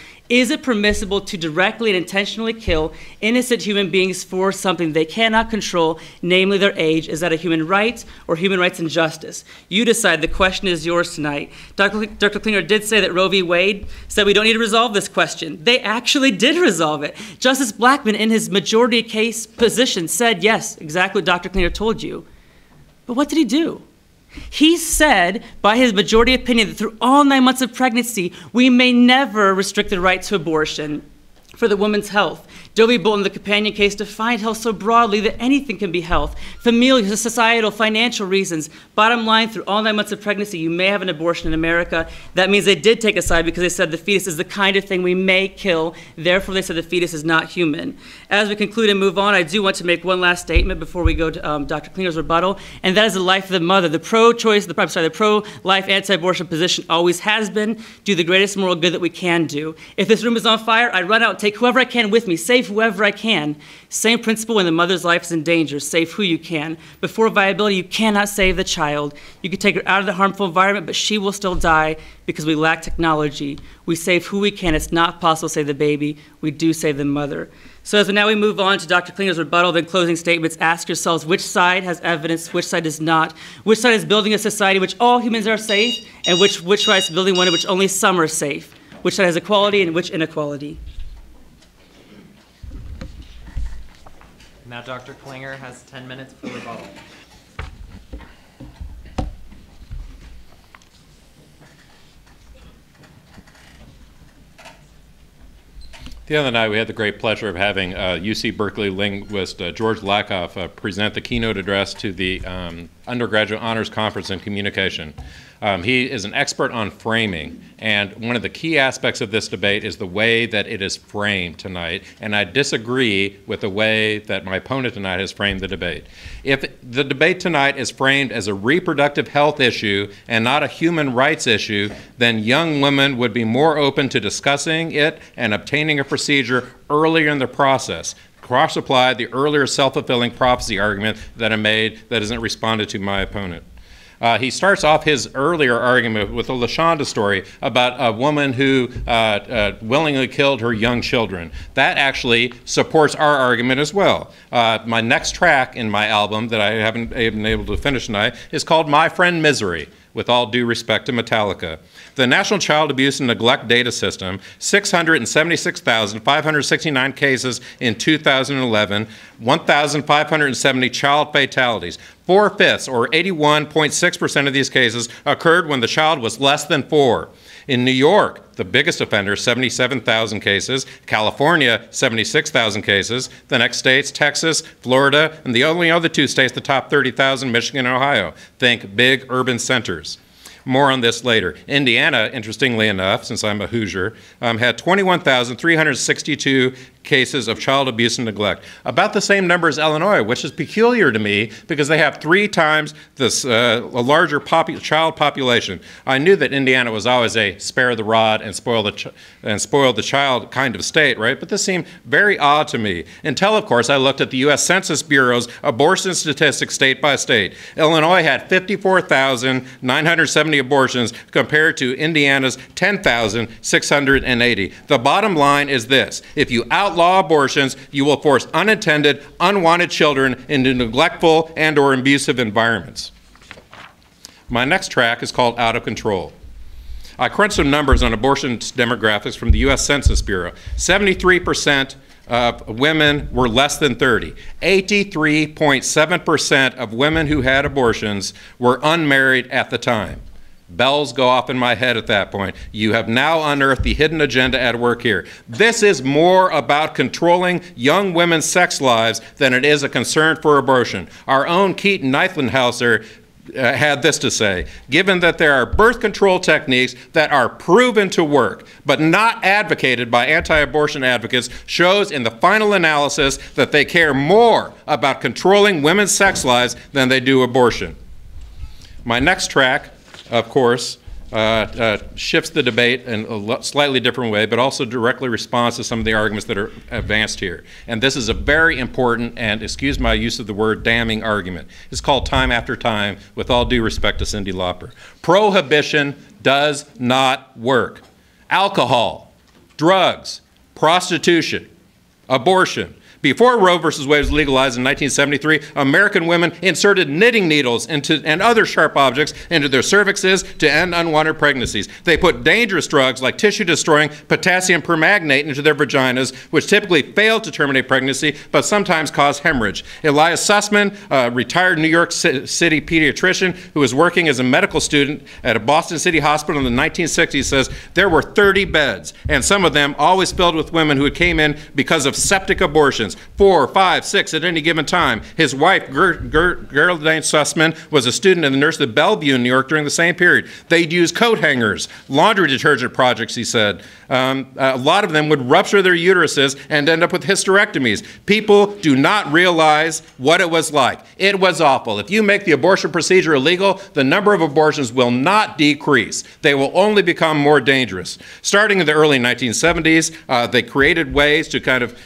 it permissible to directly and intentionally kill innocent human beings for something they cannot control, namely their age? Is that a human right or human rights injustice? You decide. The question is yours tonight. Dr. Klinger did say that Roe v. Wade said we don't need to resolve this question. They actually did resolve it. Justice Blackmun, in his majority case position, said, yes, exactly what Dr. Klinger told you. But what did he do? He said, by his majority opinion, that through all 9 months of pregnancy, we may never restrict the right to abortion for the woman's health. Doe v. Bolton, the companion case, defined health so broadly that anything can be health. Familial, societal, financial reasons. Bottom line, through all 9 months of pregnancy, you may have an abortion in America. That means they did take a side because they said the fetus is the kind of thing we may kill. Therefore, they said the fetus is not human. As we conclude and move on, I do want to make one last statement before we go to Dr. Klinger's rebuttal, and that is the life of the mother. The pro-life anti-abortion position always has been, do the greatest moral good that we can do. If this room is on fire, I run out and take whoever I can with me, save whoever I can. Same principle when the mother's life is in danger, save who you can. Before viability, you cannot save the child. You can take her out of the harmful environment, but she will still die because we lack technology. We save who we can. It's not possible to save the baby. We do save the mother. So as now we move on to Dr. Klinger's rebuttal, then closing statements, ask yourselves which side has evidence, which side does not, which side is building a society in which all humans are safe, and which side is building one in which only some are safe, which side has equality and which inequality. Now Dr. Klinger has 10 minutes for rebuttal. The other night, we had the great pleasure of having UC Berkeley linguist George Lakoff present the keynote address to the Undergraduate Honors Conference in Communication. He is an expert on framing, and one of the key aspects of this debate is the way that it is framed tonight, and I disagree with the way that my opponent tonight has framed the debate. If the debate tonight is framed as a reproductive health issue and not a human rights issue, then young women would be more open to discussing it and obtaining a procedure earlier in the process. Cross-apply the earlier self-fulfilling prophecy argument that I made that isn't responded to my opponent. He starts off his earlier argument with a LaShonda story about a woman who willingly killed her young children. That actually supports our argument as well. My next track in my album that I haven't been able to finish tonight is called My Friend Misery, with all due respect to Metallica. The National Child Abuse and Neglect Data System, 676,569 cases in 2011, 1,570 child fatalities. 4/5, or 81.6% of these cases, occurred when the child was less than 4. In New York, the biggest offender, 77,000 cases. California, 76,000 cases. The next states, Texas, Florida, and the only other 2 states, the top 30,000, Michigan and Ohio. Think big urban centers. More on this later. Indiana, interestingly enough, since I'm a Hoosier, had 21,362 cases of child abuse and neglect. About the same number as Illinois, which is peculiar to me because they have 3 times this a larger child population. I knew that Indiana was always a spare the rod and spoil the child kind of state, right? But this seemed very odd to me. Until, of course, I looked at the U.S. Census Bureau's abortion statistics state by state. Illinois had 54,970 170 abortions compared to Indiana's 10,680. The bottom line is this: if you outlaw abortions, you will force unintended, unwanted children into neglectful and/or abusive environments. My next track is called Out of Control. I crunched some numbers on abortion demographics from the U.S. Census Bureau. 73% of women were less than 30. 83.7% of women who had abortions were unmarried at the time. Bells go off in my head at that point. You have now unearthed the hidden agenda at work here. This is more about controlling young women's sex lives than it is a concern for abortion. Our own Keaton Neiflenhauser had this to say: given that there are birth control techniques that are proven to work, but not advocated by anti-abortion advocates, shows in the final analysis that they care more about controlling women's sex lives than they do abortion. My next track, of course, shifts the debate in a slightly different way, but also directly responds to some of the arguments that are advanced here. And this is a very important and, excuse my use of the word, damning argument. It's called Time After Time, with all due respect to Cyndi Lauper. Prohibition does not work. Alcohol, drugs, prostitution, abortion. Before Roe v. Wade was legalized in 1973, American women inserted knitting needles and other sharp objects into their cervixes to end unwanted pregnancies. They put dangerous drugs like tissue-destroying potassium permanganate into their vaginas, which typically fail to terminate pregnancy, but sometimes cause hemorrhage. Elias Sussman, a retired New York City pediatrician who was working as a medical student at a Boston City hospital in the 1960s, says there were 30 beds, and some of them always filled with women who came in because of septic abortions. 4, 5, 6 at any given time. His wife, Geraldine Sussman, was a student and a nurse at Bellevue in New York during the same period. They'd use coat hangers, laundry detergent projects, he said. A lot of them would rupture their uteruses and end up with hysterectomies. People do not realize what it was like. It was awful. If you make the abortion procedure illegal, the number of abortions will not decrease. They will only become more dangerous. Starting in the early 1970s, they created ways to kind of,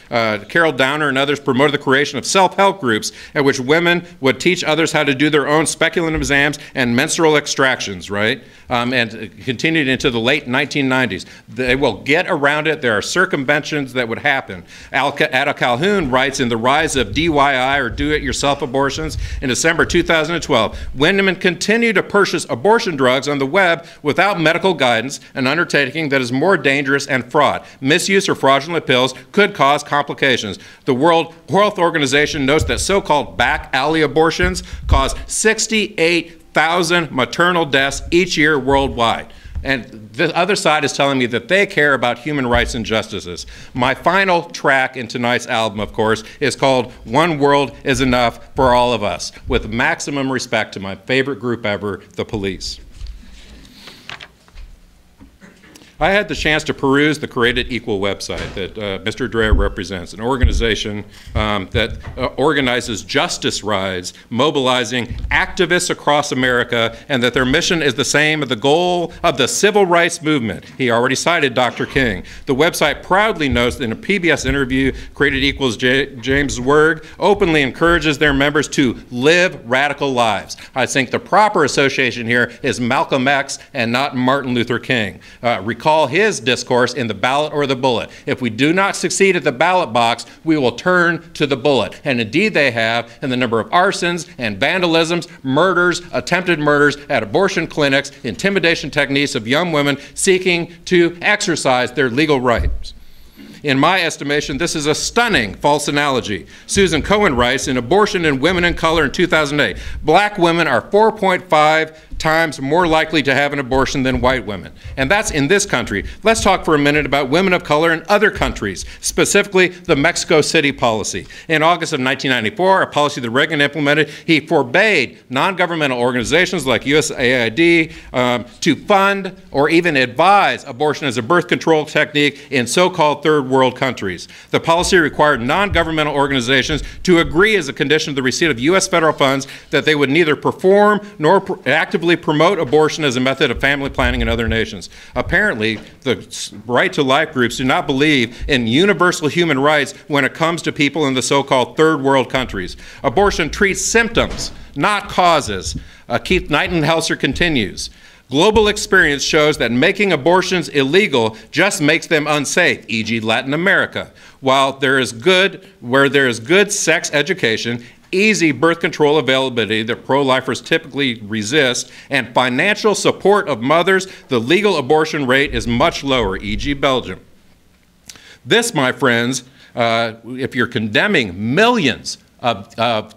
Carol Downer and others promoted the creation of self-help groups at which women would teach others how to do their own speculative exams and menstrual extractions, right? And continued into the late 1990s. They will get around it. There are circumventions that would happen. Ada Calhoun writes in The Rise of DIY, or Do-It-Yourself Abortions, in December 2012, women continue to purchase abortion drugs on the web without medical guidance, an undertaking that is more dangerous and fraught. Misuse or fraudulent pills could cause complications. The World Health Organization notes that so-called back alley abortions cause 68,000 maternal deaths each year worldwide. And the other side is telling me that they care about human rights and justices. My final track in tonight's album, of course, is called One World is Enough for All of Us, with maximum respect to my favorite group ever, the Police. I had the chance to peruse the Created Equal website that Mr. Dreier represents, an organization that organizes justice rides, mobilizing activists across America, and that their mission is the same as the goal of the civil rights movement. He already cited Dr. King. The website proudly notes that in a PBS interview, Created Equal's James Werg openly encourages their members to live radical lives. I think the proper association here is Malcolm X and not Martin Luther King. Recall his discourse in The Ballot or the Bullet. If we do not succeed at the ballot box, we will turn to the bullet. And indeed they have, in the number of arsons and vandalisms, murders, attempted murders at abortion clinics, intimidation techniques of young women seeking to exercise their legal rights. In my estimation, this is a stunning false analogy. Susan Cohen writes in Abortion and Women in Color in 2008, black women are 4.5 times more likely to have an abortion than white women. And that's in this country. Let's talk for a minute about women of color in other countries, specifically the Mexico City policy. In August of 1994, a policy that Reagan implemented, he forbade non-governmental organizations like USAID to fund or even advise abortion as a birth control technique in so-called third world countries. The policy required non-governmental organizations to agree as a condition of the receipt of U.S. federal funds that they would neither perform nor actively promote abortion as a method of family planning in other nations. Apparently, the Right to Life groups do not believe in universal human rights when it comes to people in the so-called third world countries. Abortion treats symptoms, not causes. Keith Nightenhauser continues. Global experience shows that making abortions illegal just makes them unsafe, e.g. Latin America. While where there is good sex education, easy birth control availability that pro-lifers typically resist, and financial support of mothers, the legal abortion rate is much lower, e.g. Belgium. This, my friends, if you're condemning millions of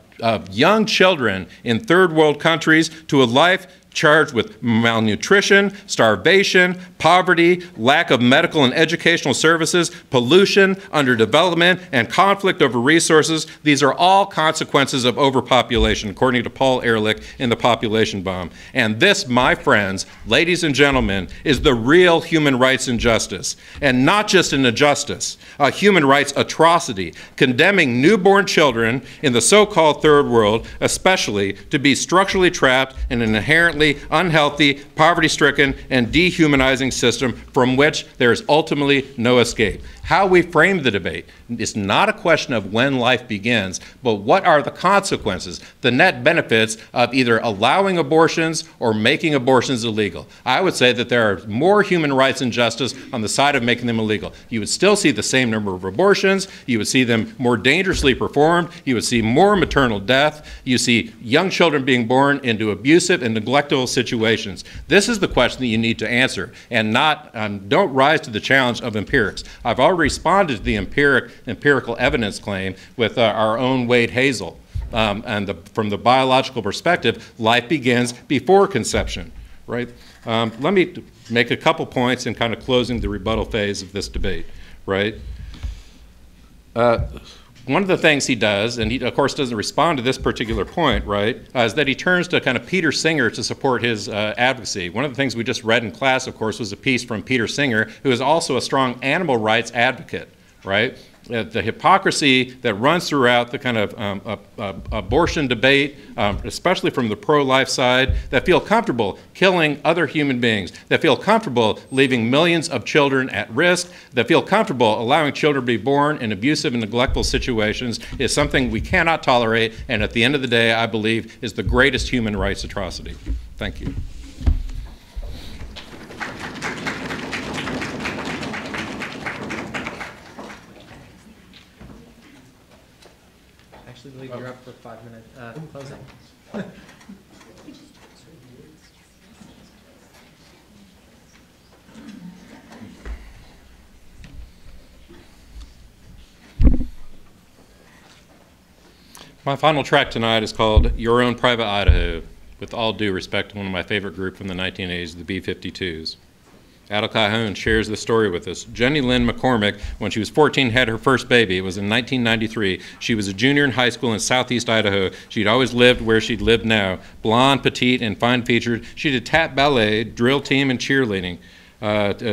young children in third world countries to a life charged with malnutrition, starvation, poverty, lack of medical and educational services, pollution, underdevelopment, and conflict over resources. These are all consequences of overpopulation, according to Paul Ehrlich in The Population Bomb. And this, my friends, ladies and gentlemen, is the real human rights injustice. And not just an injustice, a human rights atrocity, condemning newborn children in the so-called third world, especially, to be structurally trapped in an inherently unhealthy, poverty-stricken, and dehumanizing system from which there is ultimately no escape. How we frame the debate is not a question of when life begins, but what are the consequences, the net benefits of either allowing abortions or making abortions illegal. I would say that there are more human rights injustice on the side of making them illegal. You would still see the same number of abortions, you would see them more dangerously performed, you would see more maternal death, you see young children being born into abusive and neglectful situations. This is the question that you need to answer, and not, don't rise to the challenge of empirics. I've already responded to the empirical evidence claim with our own Wade Hazel. From the biological perspective, life begins before conception, right? Let me make a couple points in kind of closing the rebuttal phase of this debate, right? One of the things he does, and he of course doesn't respond to this particular point, right, is that he turns to kind of Peter Singer to support his advocacy. One of the things we just read in class, of course, was a piece from Peter Singer, who is also a strong animal rights advocate, right? The hypocrisy that runs throughout the kind of abortion debate, especially from the pro-life side, that feel comfortable killing other human beings, that feel comfortable leaving millions of children at risk, that feel comfortable allowing children to be born in abusive and neglectful situations, is something we cannot tolerate, and at the end of the day, I believe, is the greatest human rights atrocity. Thank you. Actually, believe you're up for 5 minutes closing. My final track tonight is called Your Own Private Idaho, with all due respect to one of my favorite group from the 1980s, the B-52s. Adel Calhoun shares the story with us. Jenny Lynn McCormick, when she was 14, had her first baby. It was in 1993. She was a junior in high school in southeast Idaho. She'd always lived where she'd lived now. Blonde, petite, and fine-featured. She did tap ballet, drill team, and cheerleading.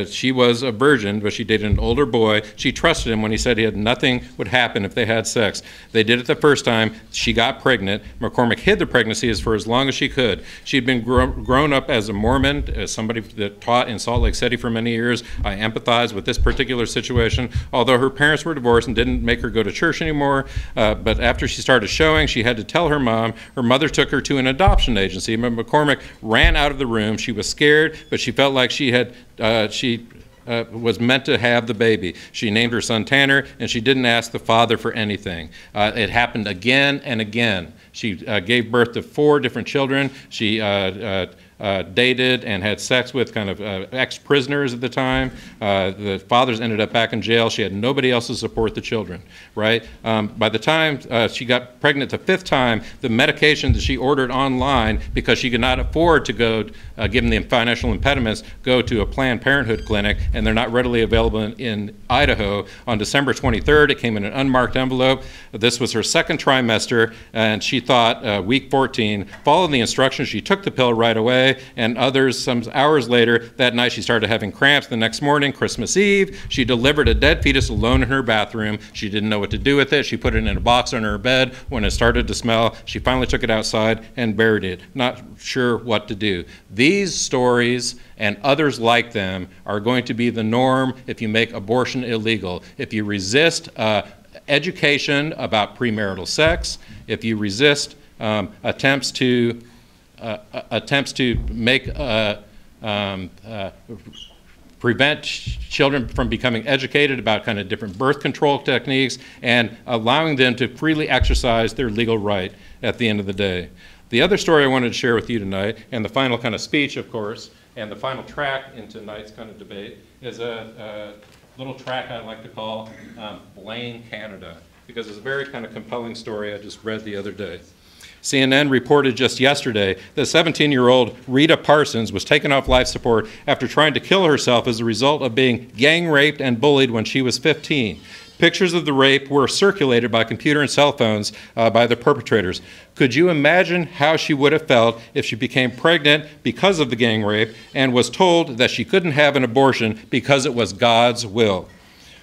She was a virgin, but she dated an older boy. She trusted him when he said nothing would happen if they had sex. They did it the first time. She got pregnant. McCormick hid the pregnancy for as long as she could. She'd been grown up as a Mormon, as somebody that taught in Salt Lake City for many years. I empathize with this particular situation. Although her parents were divorced and didn't make her go to church anymore, but after she started showing, she had to tell her mom. Her mother took her to an adoption agency. McCormick ran out of the room. She was scared, but she felt like she was meant to have the baby. She named her son Tanner, and she didn't ask the father for anything. It happened again and again. She gave birth to 4 different children. She dated and had sex with kind of ex-prisoners at the time. The fathers ended up back in jail. She had nobody else to support the children, right? By the time she got pregnant the 5th time, the medication that she ordered online, because she could not afford to go, given the financial impediments, go to a Planned Parenthood clinic, and they're not readily available in Idaho. On December 23rd, it came in an unmarked envelope. This was her 2nd trimester, and she thought, week 14, followed the instructions. She took the pill right away, and others, some hours later, that night she started having cramps. The next morning, Christmas Eve, she delivered a dead fetus alone in her bathroom. She didn't know what to do with it. She put it in a box under her bed. When it started to smell, she finally took it outside and buried it, not sure what to do. These stories and others like them are going to be the norm if you make abortion illegal. If you resist education about premarital sex, if you resist attempts to make prevent children from becoming educated about kind of different birth control techniques, and allowing them to freely exercise their legal right at the end of the day. The other story I wanted to share with you tonight, and the final kind of speech, of course, and the final track in tonight's kind of debate, is a little track I like to call Blame Canada, because it's a very kind of compelling story I just read the other day. CNN reported just yesterday that 17-year-old Rita Parsons was taken off life support after trying to kill herself as a result of being gang raped and bullied when she was 15. Pictures of the rape were circulated by computer and cell phones by the perpetrators. Could you imagine how she would have felt if she became pregnant because of the gang rape and was told that she couldn't have an abortion because it was God's will?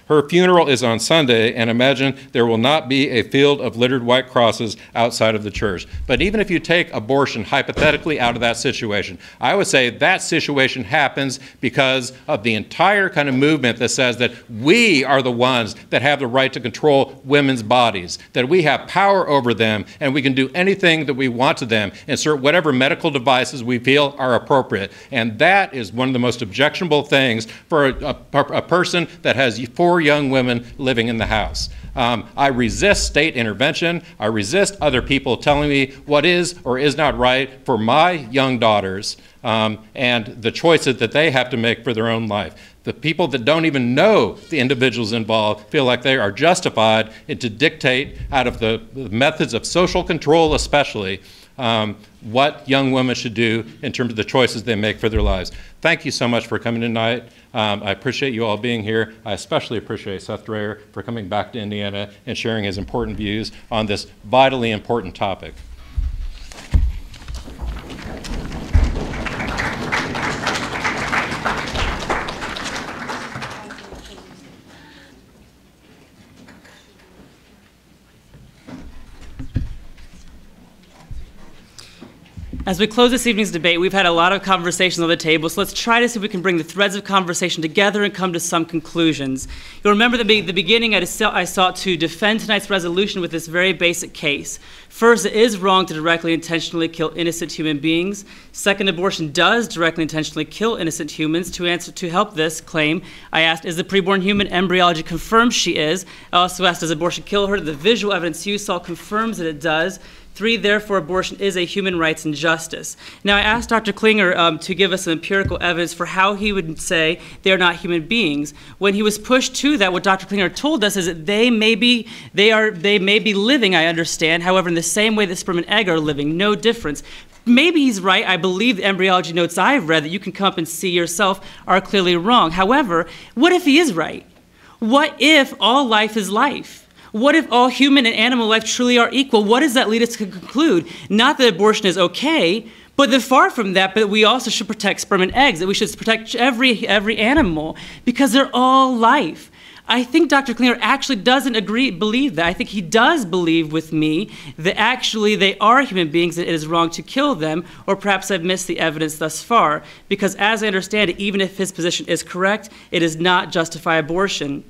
Her funeral is on Sunday, and imagine there will not be a field of littered white crosses outside of the church. But even if you take abortion hypothetically out of that situation, I would say that situation happens because of the entire kind of movement that says that we are the ones that have the right to control women's bodies, that we have power over them, and we can do anything that we want to them, insert whatever medical devices we feel are appropriate. And that is one of the most objectionable things for a person that has 4 young women living in the house. I resist state intervention. I resist other people telling me what is or is not right for my young daughters and the choices that they have to make for their own life. The people that don't even know the individuals involved feel like they are justified to dictate out of the methods of social control especially what young women should do in terms of the choices they make for their lives. Thank you so much for coming tonight. I appreciate you all being here. I especially appreciate Seth Drayer for coming back to Indiana and sharing his important views on this vitally important topic. As we close this evening's debate, we've had a lot of conversations on the table, so let's try to see if we can bring the threads of conversation together and come to some conclusions. You'll remember at the beginning I sought to defend tonight's resolution with this very basic case. First, it is wrong to directly intentionally kill innocent human beings. Second, abortion does directly intentionally kill innocent humans. To help this claim, I asked, is the preborn human embryology confirms she is? I also asked, does abortion kill her? The visual evidence you saw confirms that it does. 3, therefore, abortion is a human rights injustice. Now, I asked Dr. Klinger to give us some empirical evidence for how he would say they are not human beings. When he was pushed to that, what Dr. Klinger told us is that they may be living, I understand, however, in the same way that sperm and egg are living, no difference. Maybe he's right. I believe the embryology notes I've read that you can come up and see yourself are clearly wrong. However, what if he is right? What if all life is life? What if all human and animal life truly are equal? What does that lead us to conclude? Not that abortion is okay, but that far from that, but we also should protect sperm and eggs, that we should protect every animal because they're all life. I think Dr. Klinger actually doesn't believe that. I think he does believe with me that actually they are human beings and it is wrong to kill them, or perhaps I've missed the evidence thus far, because as I understand it, even if his position is correct, it does not justify abortion.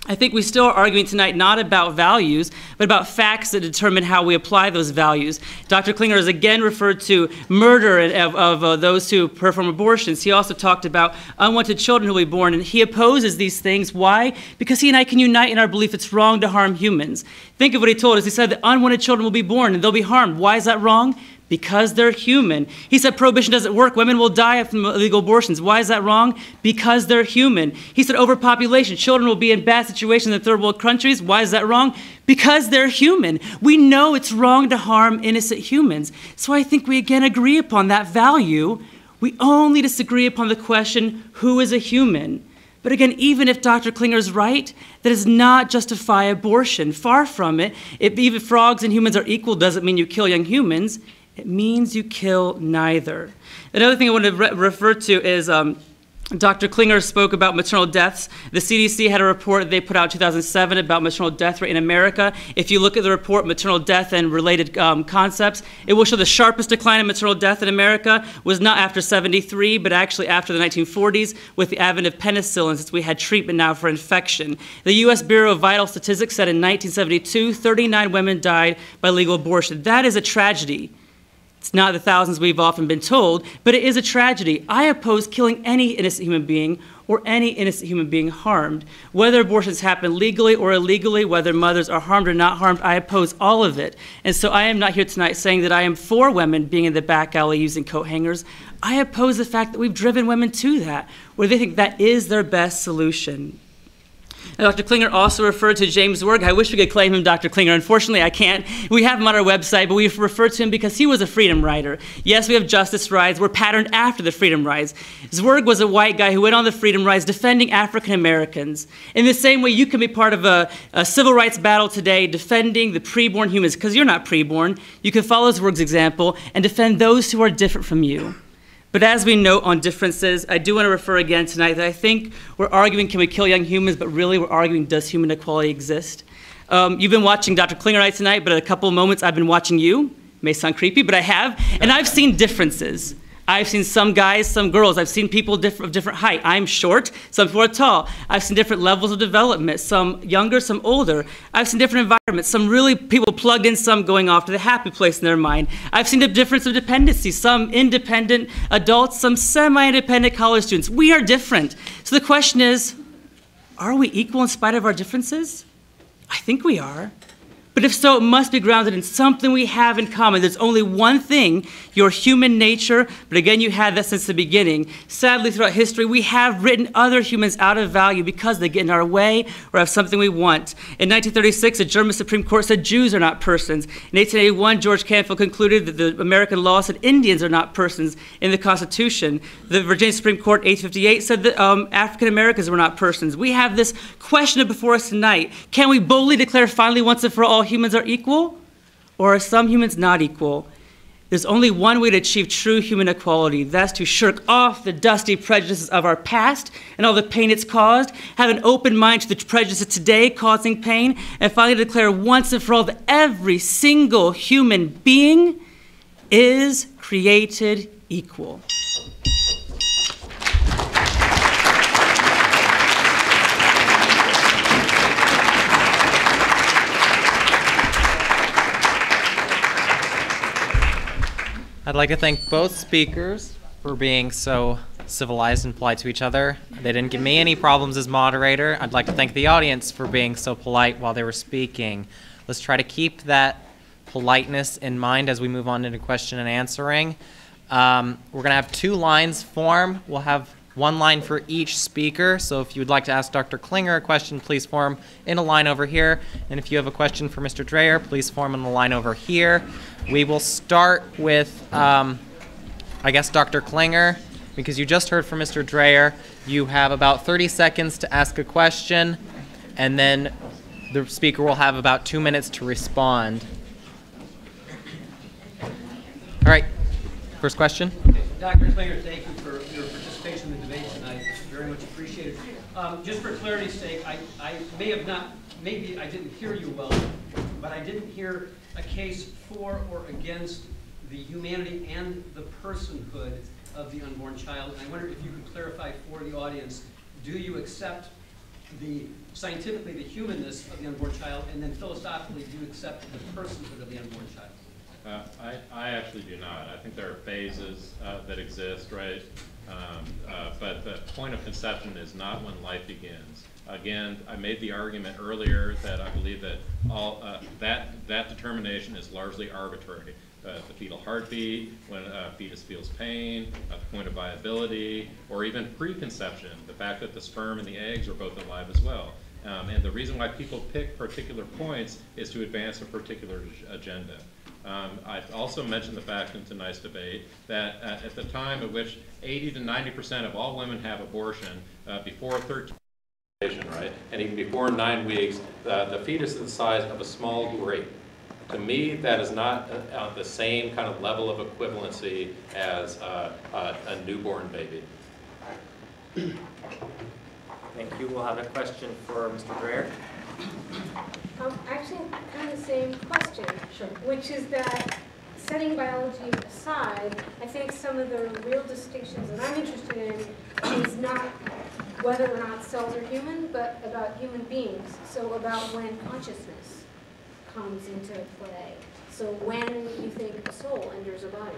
I think we still are arguing tonight not about values, but about facts that determine how we apply those values. Dr. Klinger has again referred to murder of those who perform abortions. He also talked about unwanted children who will be born, and he opposes these things. Why? Because he and I can unite in our belief it's wrong to harm humans. Think of what he told us. He said that unwanted children will be born and they'll be harmed. Why is that wrong? Because they're human. He said prohibition doesn't work. Women will die from illegal abortions. Why is that wrong? Because they're human. He said overpopulation. Children will be in bad situations in third world countries. Why is that wrong? Because they're human. We know it's wrong to harm innocent humans. So I think we again agree upon that value. We only disagree upon the question, who is a human? But again, even if Dr. Klinger is right, that does not justify abortion. Far from it. If even frogs and humans are equal doesn't mean you kill young humans. It means you kill neither. Another thing I want to refer to is Dr. Klinger spoke about maternal deaths. The CDC had a report they put out in 2007 about maternal death rate in America. If you look at the report, maternal death and related concepts, it will show the sharpest decline in maternal death in America was not after 73, but actually after the 1940s with the advent of penicillin, since we had treatment now for infection. The U.S. Bureau of Vital Statistics said in 1972, 39 women died by legal abortion. That is a tragedy. It's not the thousands we've often been told, but it is a tragedy. I oppose killing any innocent human being or any innocent human being harmed. Whether abortions happen legally or illegally, whether mothers are harmed or not harmed, I oppose all of it. And so I am not here tonight saying that I am for women being in the back alley using coat hangers. I oppose the fact that we've driven women to that, where they think that is their best solution. And Dr. Klinger also referred to James Werg. I wish we could claim him Dr. Klinger. Unfortunately, I can't. We have him on our website, but we've referred to him because he was a freedom rider. Yes, we have justice rides. We're patterned after the freedom rides. Zwerg was a white guy who went on the freedom rides defending African Americans. In the same way, you can be part of a civil rights battle today defending the preborn humans, because you're not preborn. You can follow Zwerg's example and defend those who are different from you. But as we note on differences, I do want to refer again tonight that I think we're arguing, can we kill young humans, but really we're arguing, does human equality exist? You've been watching Dr. Klinger tonight, but at a couple of moments I've been watching you. It may sound creepy, but I have. And I've seen differences. I've seen some guys, some girls. I've seen people of different height. I'm short, some people are tall. I've seen different levels of development, some younger, some older. I've seen different environments, some really people plugged in, some going off to the happy place in their mind. I've seen the difference of dependency, some independent adults, some semi-independent college students. We are different. So the question is, are we equal in spite of our differences? I think we are. But if so, it must be grounded in something we have in common. There's only one thing, your human nature, but again, you had that since the beginning. Sadly, throughout history, we have written other humans out of value because they get in our way or have something we want. In 1936, the German Supreme Court said Jews are not persons. In 1881, George Canfield concluded that the American law said Indians are not persons in the Constitution. The Virginia Supreme Court, 1858, said that African Americans were not persons. We have this question before us tonight. Can we boldly declare finally once and for all humans are equal? Or are some humans not equal? There's only one way to achieve true human equality. That's to shirk off the dusty prejudices of our past and all the pain it's caused, have an open mind to the prejudices today causing pain, and finally declare once and for all that every single human being is created equal. I'd like to thank both speakers for being so civilized and polite to each other. They didn't give me any problems as moderator. I'd like to thank the audience for being so polite while they were speaking. Let's try to keep that politeness in mind as we move on into question and answering. We're going to have 2 lines form. We'll have 1 line for each speaker. So if you would like to ask Dr. Klinger a question, please form in a line over here. And if you have a question for Mr. Drayer, please form in a line over here. We will start with, I guess, Dr. Klinger, because you just heard from Mr. Drayer. You have about 30 seconds to ask a question, and then the speaker will have about 2 minutes to respond. All right, first question. Dr. Klinger, thank you for your participation in the debate tonight. Very much appreciated. Just for clarity's sake, I may have not, maybe I didn't hear you well, but I didn't hear a case for or against the humanity and the personhood of the unborn child. And I wonder if you could clarify for the audience, do you accept scientifically the humanness of the unborn child, and then philosophically, do you accept the personhood of the unborn child? I actually do not. I think there are phases that exist, right? But the point of conception is not when life begins. Again, I made the argument earlier that I believe that that determination is largely arbitrary. The fetal heartbeat, when a fetus feels pain, at the point of viability, or even preconception, the fact that the sperm and the eggs are both alive as well. And the reason why people pick particular points is to advance a particular agenda. I've also mentioned the fact in tonight's debate that at the time at which 80 to 90% of all women have abortion before 13, right, and even before 9 weeks, the fetus is the size of a small grape. To me, that is not the same kind of level of equivalency as a newborn baby. Thank you. We'll have a question for Mr. Drayer. Actually, kind of the same question, sure. Which is that, setting biology aside, I think some of the real distinctions that I'm interested in is not whether or not cells are human, but about human beings. So about when consciousness comes into play. So when you think a soul enters a body?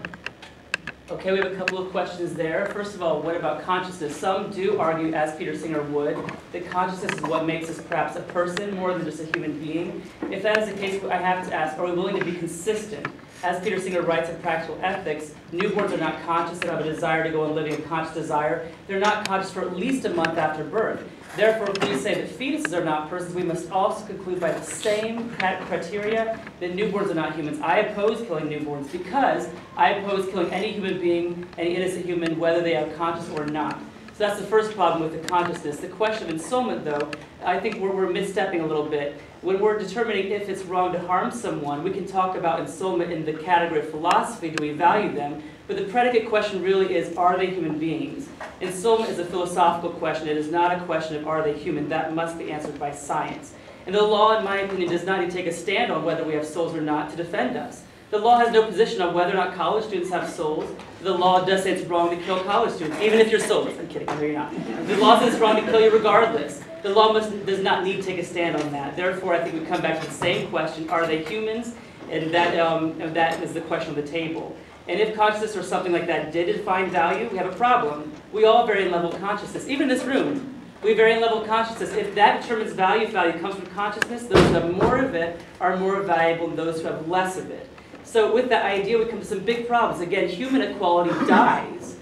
Okay, we have a couple of questions there. First of all, what about consciousness? Some do argue, as Peter Singer would, that consciousness is what makes us perhaps a person more than just a human being. If that is the case, I have to ask, are we willing to be consistent? As Peter Singer writes in Practical Ethics, newborns are not conscious and have a desire to go on living a conscious desire. They're not conscious for at least a month after birth. Therefore, if we say that fetuses are not persons, we must also conclude by the same criteria that newborns are not humans. I oppose killing newborns because I oppose killing any human being, any innocent human, whether they are conscious or not. So that's the first problem with the consciousness. The question of ensoulment, though, I think we're misstepping a little bit. When we're determining if it's wrong to harm someone, we can talk about ensoulment in the category of philosophy. Do we value them? But the predicate question really is, are they human beings? Ensoulment is a philosophical question. It is not a question of are they human. That must be answered by science. And the law, in my opinion, does not even take a stand on whether we have souls or not to defend us. The law has no position on whether or not college students have souls. The law does say it's wrong to kill college students, even if you're soulless. I'm kidding, I know you're not. The law says it's wrong to kill you regardless. The law does not need to take a stand on that. Therefore, I think we come back to the same question, are they humans? And that is the question on the table. And if consciousness or something like that did define value, we have a problem. We all vary in level of consciousness. Even in this room, we vary in level of consciousness. If that determines value, if value comes from consciousness, those who have more of it are more valuable than those who have less of it. So with that idea, we come to some big problems. Again, human equality dies.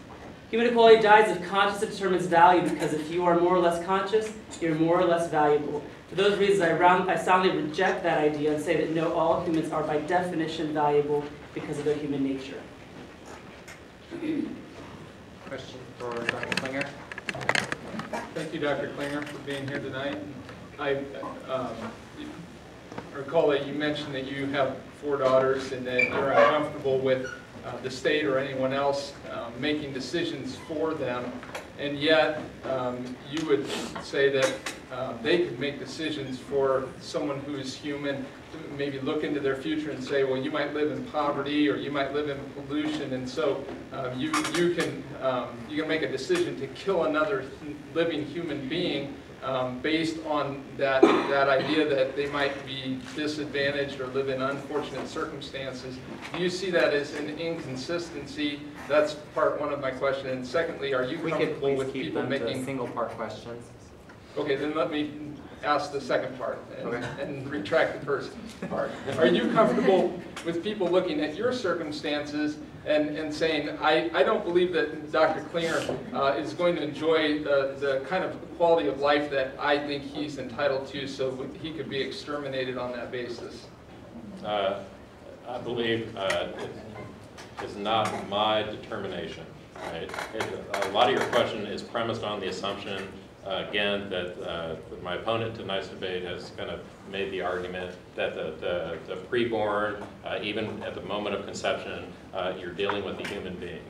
Human equality dies if consciousness determines value, because if you are more or less conscious, you're more or less valuable. For those reasons, I soundly reject that idea and say that no, all humans are by definition valuable because of their human nature. Question for Dr. Klinger. Thank you, Dr. Klinger, for being here tonight. I recall that you mentioned that you have 4 daughters and that you're uncomfortable with the state or anyone else making decisions for them, and yet you would say that they could make decisions for someone who is human, maybe look into their future and say, well, you might live in poverty or you might live in pollution, and so you can make a decision to kill another living human being based on that idea that they might be disadvantaged or live in unfortunate circumstances. Do you see that as an inconsistency? That's part one of my question. And secondly, are you comfortable with people making single-part questions? Okay, then let me ask the second part and retract the first part. Are you comfortable with people looking at your circumstances and saying, I don't believe that Dr. Klinger is going to enjoy the kind of quality of life that I think he's entitled to, so he could be exterminated on that basis? I believe it is not my determination. Right? A lot of your question is premised on the assumption, again, that my opponent to tonight's debate has kind of made the argument that the preborn, even at the moment of conception, you're dealing with a human being.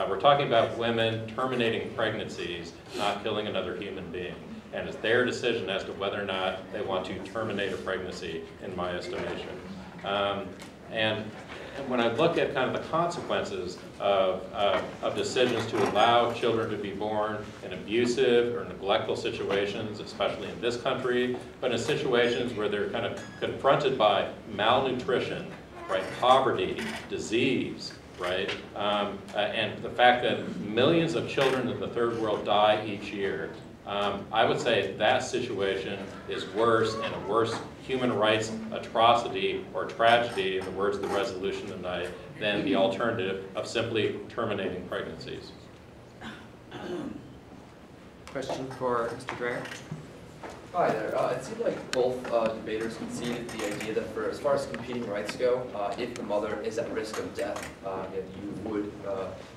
We're talking about women terminating pregnancies, not killing another human being. And it's their decision as to whether or not they want to terminate a pregnancy, in my estimation. And when I look at kind of the consequences of decisions to allow children to be born in abusive or neglectful situations, especially in this country, but in situations where they're kind of confronted by malnutrition, right, poverty, disease, right, and the fact that millions of children in the third world die each year, I would say that situation is worse and a worse human rights atrocity or tragedy, in the words of the resolution tonight, than the alternative of simply terminating pregnancies. Question for Mr. Drayer. Hi there. It seemed like both debaters conceded the idea that for as far as competing rights go, if the mother is at risk of death, then you would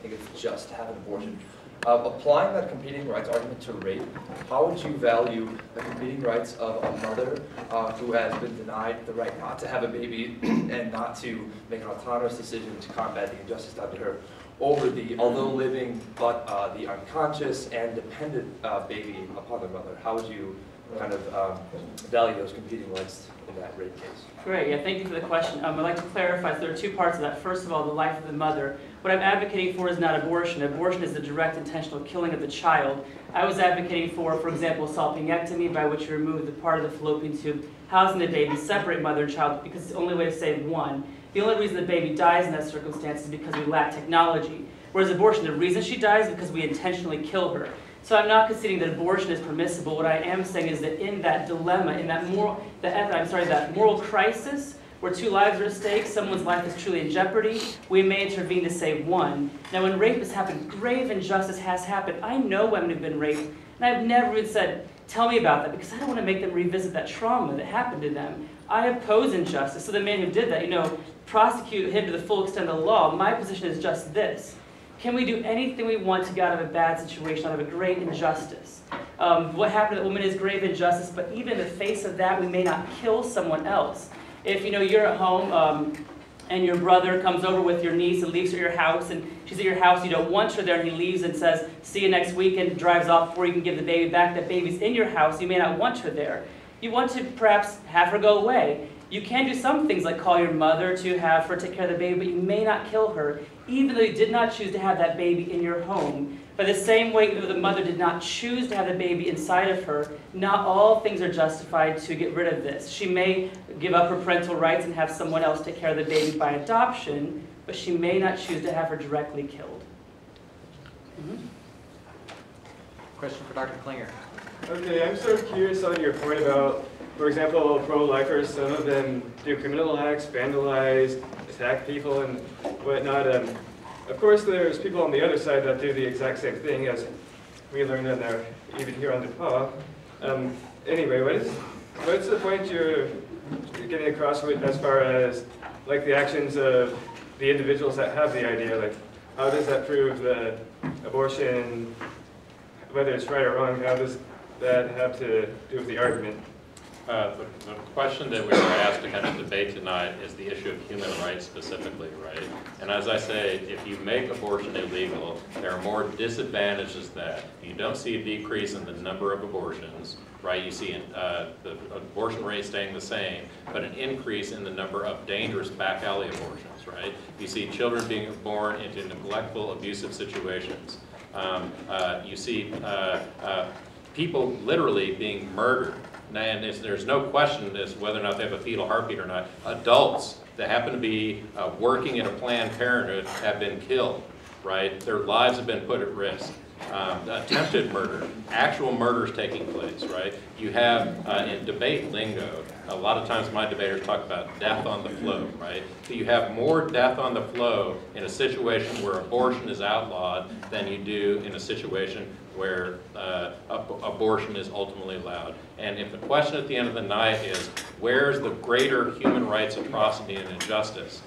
think it's just to have an abortion. Applying that competing rights argument to rape, how would you value the competing rights of a mother who has been denied the right not to have a baby and not to make an autonomous decision to combat the injustice done to her over the, although living, but the unconscious and dependent baby upon the mother? How would you kind of value those competing rights in that rape case? Great, yeah, thank you for the question. I'd like to clarify, so there are 2 parts of that. First of all, the life of the mother. What I'm advocating for is not abortion. Abortion is the direct intentional killing of the child. I was advocating for example, salpingectomy, by which you remove the part of the fallopian tube housing the baby, separate mother and child, because it's the only way to save one. The only reason the baby dies in that circumstance is because we lack technology. Whereas abortion, the reason she dies is because we intentionally kill her. So I'm not conceding that abortion is permissible. What I am saying is that in that dilemma, in that that moral crisis, where two lives are at stake, someone's life is truly in jeopardy, we may intervene to save one. Now when rape has happened, grave injustice has happened. I know women who've been raped, and I've never even said, tell me about that, because I don't want to make them revisit that trauma that happened to them. I oppose injustice. So the man who did that, prosecute him to the full extent of the law. My position is just this. Can we do anything we want to get out of a bad situation, out of a great injustice? What happened to that woman is grave injustice, but even in the face of that, we may not kill someone else. If you're at home and your brother comes over with your niece and leaves her at your house, and she's at your house, you don't want her there, and he leaves and says, see you next week, and drives off before you can give the baby back, that baby's in your house, you may not want her there. You want to perhaps have her go away. You can do some things like call your mother to have her take care of the baby, but you may not kill her, even though you did not choose to have that baby in your home. By the same way, even though the mother did not choose to have the baby inside of her, not all things are justified to get rid of this. She may give up her parental rights and have someone else take care of the baby by adoption, but she may not choose to have her directly killed. Question for Dr. Klinger. Okay, I'm sort of curious on your point about, for example, pro-lifers, some of them do criminal acts, vandalize, attack people and whatnot. Of course, there's people on the other side that do the exact same thing, as we learned in our, even here on DePauw. Anyway, what's the point you're getting across with as far as like the actions of the individuals that have the idea? Like, how does that prove that abortion, whether it's right or wrong, how does that have to do with the argument? The question that we were asked to kind of debate tonight is the issue of human rights specifically, right? And as I say, if you make abortion illegal, there are more disadvantages that you don't see a decrease in the number of abortions, right? You see the abortion rate staying the same, but an increase in the number of dangerous back alley abortions, right? You see children being born into neglectful, abusive situations. You see people literally being murdered. And there's no question as to whether or not they have a fetal heartbeat or not. Adults that happen to be working at a Planned Parenthood have been killed, right? Their lives have been put at risk. Attempted murder, actual murders taking place, right? You have, in debate lingo, a lot of times my debaters talk about death on the flow, right? So you have more death on the flow in a situation where abortion is outlawed than you do in a situation where abortion is ultimately allowed. And if the question at the end of the night is, where's the greater human rights atrocity and injustice?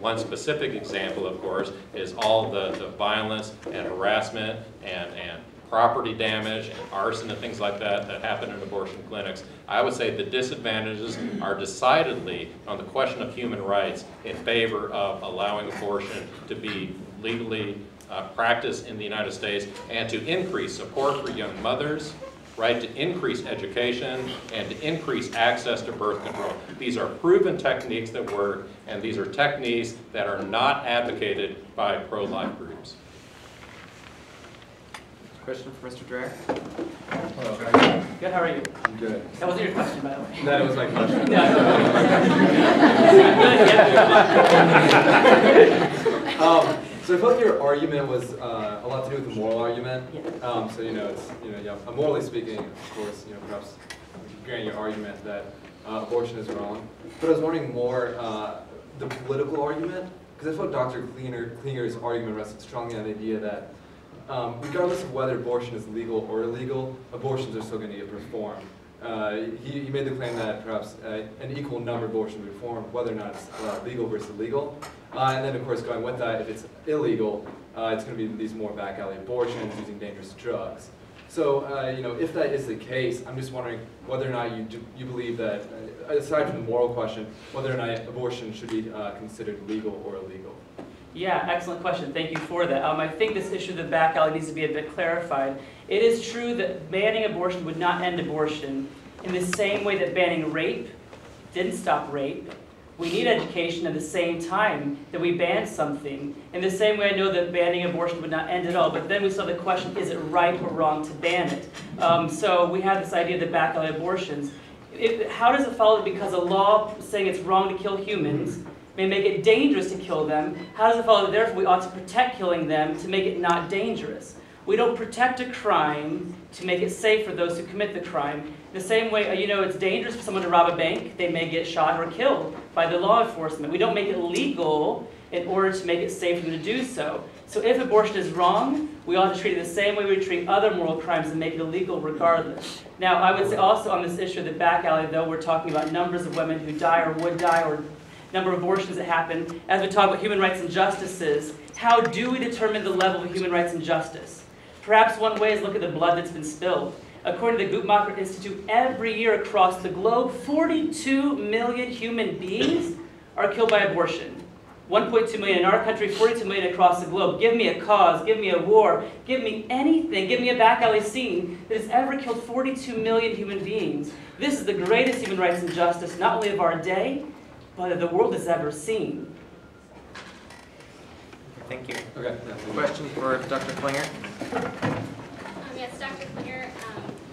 One specific example, of course, is all the violence and harassment and property damage and arson and things like that that happen in abortion clinics. I would say the disadvantages are decidedly, on the question of human rights, in favor of allowing abortion to be legally practiced in the United States and to increase support for young mothers, right, to increase education and to increase access to birth control. These are proven techniques that work, and these are techniques that are not advocated by pro-life groups. Question for Mr. Dreier. Hello. Good, how are you? I'm good. That wasn't your question, by the way. That was my question. So I felt your argument was a lot to do with the moral argument. Yeah. So morally speaking, of course, perhaps granting your argument that abortion is wrong. But I was wondering more the political argument, because I felt Dr. Klinger's argument rested strongly on the idea that regardless of whether abortion is legal or illegal, abortions are still going to get performed. He made the claim that perhaps an equal number of abortions are performed, whether or not it's legal versus illegal. And then, of course, going with that, if it's illegal, it's going to be these more back alley abortions using dangerous drugs. So, if that is the case, I'm just wondering whether or not you believe that, aside from the moral question, whether or not abortion should be considered legal or illegal. Yeah, excellent question. Thank you for that. I think this issue of the back alley needs to be a bit clarified. It is true that banning abortion would not end abortion in the same way that banning rape didn't stop rape. We need education at the same time that we ban something. In the same way, I know that banning abortion would not end it all, but then we saw the question, is it right or wrong to ban it? So we have this idea of the back alley abortions. How does it follow that because a law saying it's wrong to kill humans may make it dangerous to kill them, how does it follow that therefore we ought to protect killing them to make it not dangerous? We don't protect a crime to make it safe for those who commit the crime. The same way, you know, it's dangerous for someone to rob a bank. They may get shot or killed by the law enforcement. We don't make it legal in order to make it safe for them to do so. So if abortion is wrong, we ought to treat it the same way we treat other moral crimes and make it illegal regardless. Now, I would say also on this issue of the back alley, though, we're talking about numbers of women who die or would die, or number of abortions that happen. As we talk about human rights injustices, how do we determine the level of human rights injustice? Perhaps one way is look at the blood that's been spilled. According to the Guttmacher Institute, every year across the globe, 42 million human beings are killed by abortion. 1.2 million in our country, 42 million across the globe. Give me a cause, give me a war, give me anything, give me a back alley scene that has ever killed 42 million human beings. This is the greatest human rights injustice, not only of our day, but that the world has ever seen. Thank you. Okay. Question for Dr. Klinger? Yes, Dr. Klinger,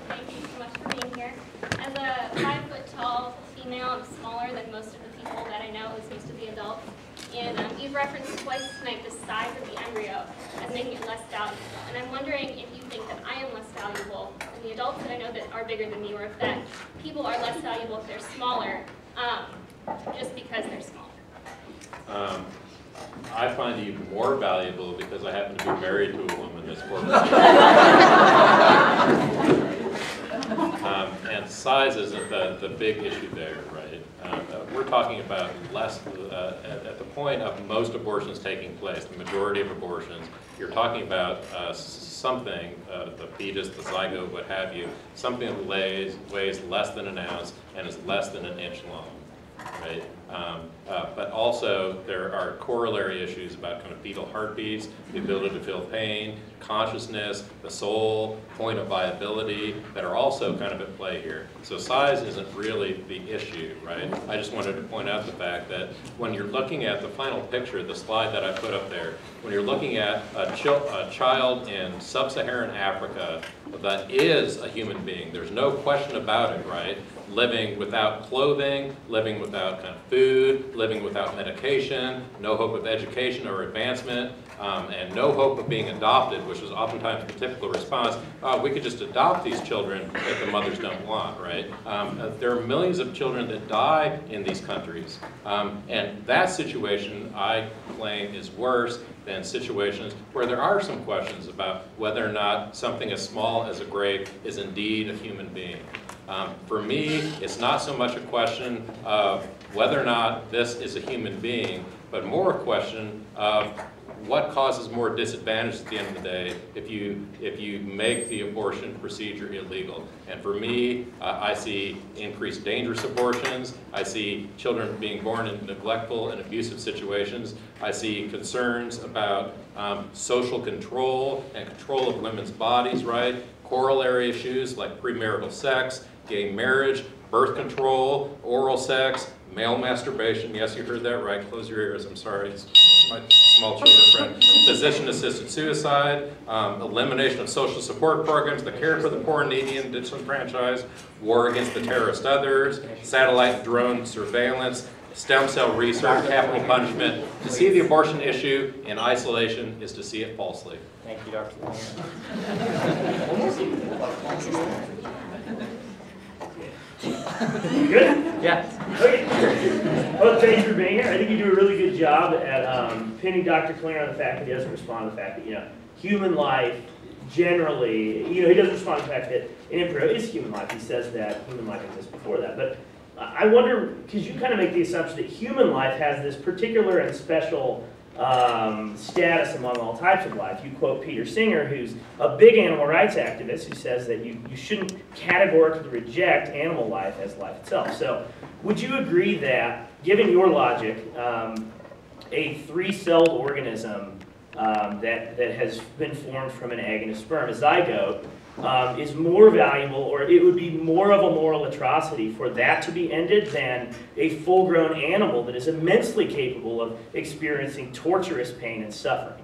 thank you so much for being here. As a 5-foot-tall female, I'm smaller than most of the people that I know, at least most of the adults. And you've referenced twice tonight the size of the embryo as making it less valuable. And I'm wondering if you think that I am less valuable than the adults that I know that are bigger than me, or if that people are less valuable if they're smaller, just because they're smaller. I find you more valuable because I happen to be married to a woman that's 4 and size isn't the big issue there, right? We're talking about less, at the point of most abortions taking place, the majority of abortions, you're talking about something, the fetus, the zygote, what have you, something that weighs less than an ounce and is less than an inch long. Right? But also there are corollary issues about kind of fetal heartbeats, the ability to feel pain, consciousness, the soul, point of viability that are also kind of at play here. So size isn't really the issue, right? I just wanted to point out the fact that when you're looking at the final picture, the slide that I put up there, when you're looking at a child in sub-Saharan Africa that is a human being, there's no question about it, right? Living without clothing, living without kind of food, living without medication, no hope of education or advancement, and no hope of being adopted, which is oftentimes the typical response. We could just adopt these children that the mothers don't want, right? There are millions of children that die in these countries, and that situation, I claim, is worse than situations where there are some questions about whether or not something as small as a grape is indeed a human being. For me, it's not so much a question of whether or not this is a human being, but more a question of what causes more disadvantage at the end of the day if you make the abortion procedure illegal. And for me, I see increased dangerous abortions. I see children being born in neglectful and abusive situations. I see concerns about social control and control of women's bodies, right? Corollary issues like premarital sex, gay marriage, birth control, oral sex, male masturbation. Yes, you heard that right. Close your ears. I'm sorry. It's my small children friend. Physician-assisted suicide, elimination of social support programs, the care for the poor and needy and disenfranchised, war against the terrorist others, satellite drone surveillance, stem cell research, capital punishment. To see the abortion issue in isolation is to see it falsely. Thank you, Dr. Good? Yes. Okay. Well, thanks for being here. I think you do a really good job at pinning Dr. Klinger on the fact that he doesn't respond to the fact that, you know, human life generally, you know, he doesn't respond to the fact that an embryo is human life. He says that human life exists before that. But I wonder, because you kind of make the assumption that human life has this particular and special status among all types of life. You quote Peter Singer, who's a big animal rights activist, who says that you shouldn't categorically reject animal life as life itself. So would you agree that, given your logic, a three-celled organism that has been formed from an egg and a sperm, a zygote, is more valuable, or it would be more of a moral atrocity for that to be ended than a full-grown animal that is immensely capable of experiencing torturous pain and suffering?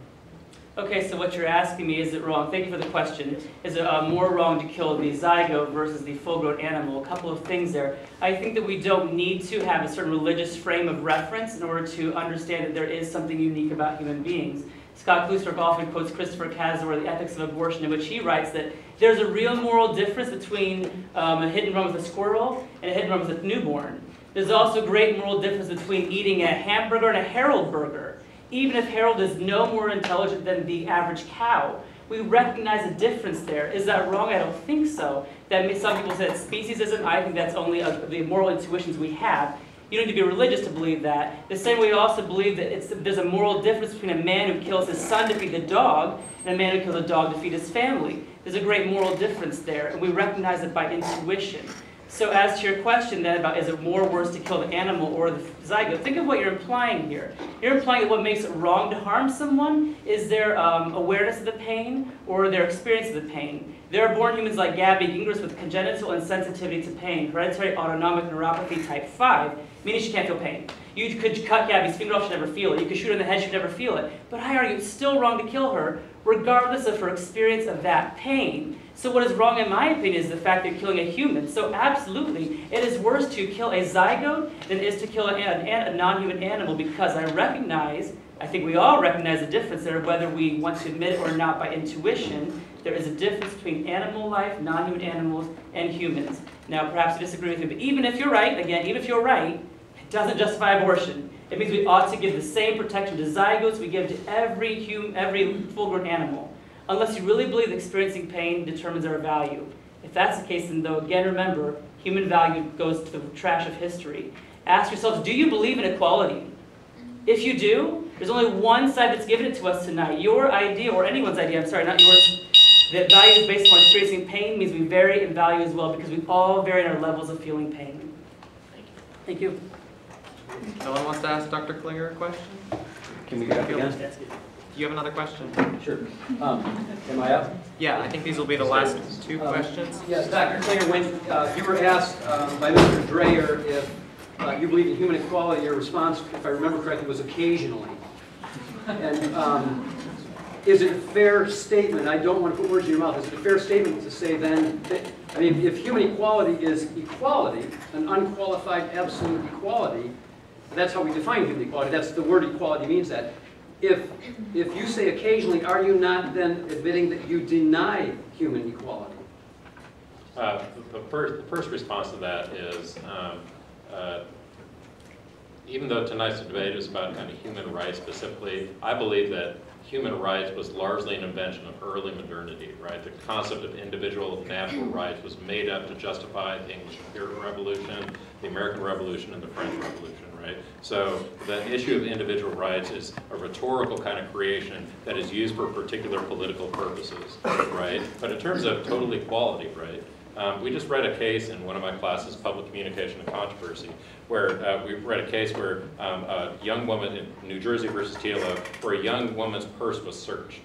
Okay, so what you're asking me, is it wrong? Thank you for the question. Is it more wrong to kill the zygote versus the full-grown animal? A couple of things there. I think that we don't need to have a certain religious frame of reference in order to understand that there is something unique about human beings. Scott Klusberg often quotes Christopher Casor, The Ethics of Abortion, in which he writes that there's a real moral difference between a hit and run with a squirrel and a hit and run with a newborn. There's also a great moral difference between eating a hamburger and a Harold burger. Even if Harold is no more intelligent than the average cow, we recognize a difference there. Is that wrong? I don't think so. Some people say it's speciesism. I think that's only the moral intuitions we have. You don't need to be religious to believe that. The same way we also believe that there's a moral difference between a man who kills his son to feed the dog and a man who kills a dog to feed his family. There's a great moral difference there, and we recognize it by intuition. So as to your question then about is it more worse to kill the animal or the zygote, think of what you're implying here. You're implying that what makes it wrong to harm someone is their awareness of the pain or their experience of the pain. There are born humans like Gabby Gingras with congenital insensitivity to pain, hereditary autonomic neuropathy type 5, meaning she can't feel pain. You could cut Gabby's finger off, she'd never feel it. You could shoot her in the head, she'd never feel it. But I argue it's still wrong to kill her, regardless of her experience of that pain. So what is wrong, in my opinion, is the fact that you're killing a human. So absolutely, it is worse to kill a zygote than it is to kill a non-human animal, because I think we all recognize the difference there, whether we want to admit it or not by intuition. There is a difference between animal life, non-human animals, and humans. Now, perhaps you disagree with me, but even if you're right, again, even if you're right, it doesn't justify abortion. It means we ought to give the same protection to zygotes we give to every full-grown animal, unless you really believe that experiencing pain determines our value. If that's the case, then though, again, remember, human value goes to the trash of history. Ask yourselves, do you believe in equality? If you do, there's only one side that's given it to us tonight. Your idea, or anyone's idea, I'm sorry, not yours, that value is based upon experiencing pain means we vary in value as well, because we all vary in our levels of feeling pain. Thank you. No one wants to ask Dr. Klinger a question? Can we get up again? Do you have another question? Sure. Am I up? Yeah, I think these will be the last two questions. Yes, Dr. Klinger, when you were asked by Mr. Drayer if you believe in human equality, your response, if I remember correctly, was occasionally. And is it a fair statement, I don't want to put words in your mouth, is it a fair statement to say then, that, I mean, if human equality is equality, an unqualified absolute equality, that's how we define human equality, that's the word equality means that. If you say occasionally, are you not then admitting that you deny human equality? The first response to that is, even though tonight's debate is about kind of human rights specifically, I believe that human rights was largely an invention of early modernity, right? The concept of individual natural rights was made up to justify the English Revolution, the American Revolution, and the French Revolution, right? So the issue of individual rights is a rhetorical kind of creation that is used for particular political purposes, right? But in terms of total equality, right? We just read a case in one of my classes, Public Communication and Controversy, where we read a case where a young woman in New Jersey versus TLO, where a young woman's purse was searched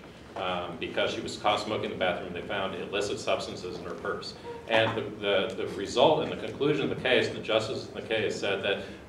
because she was caught smoking in the bathroom. They found illicit substances in her purse. And the result and the conclusion of the case, and the justice in the case said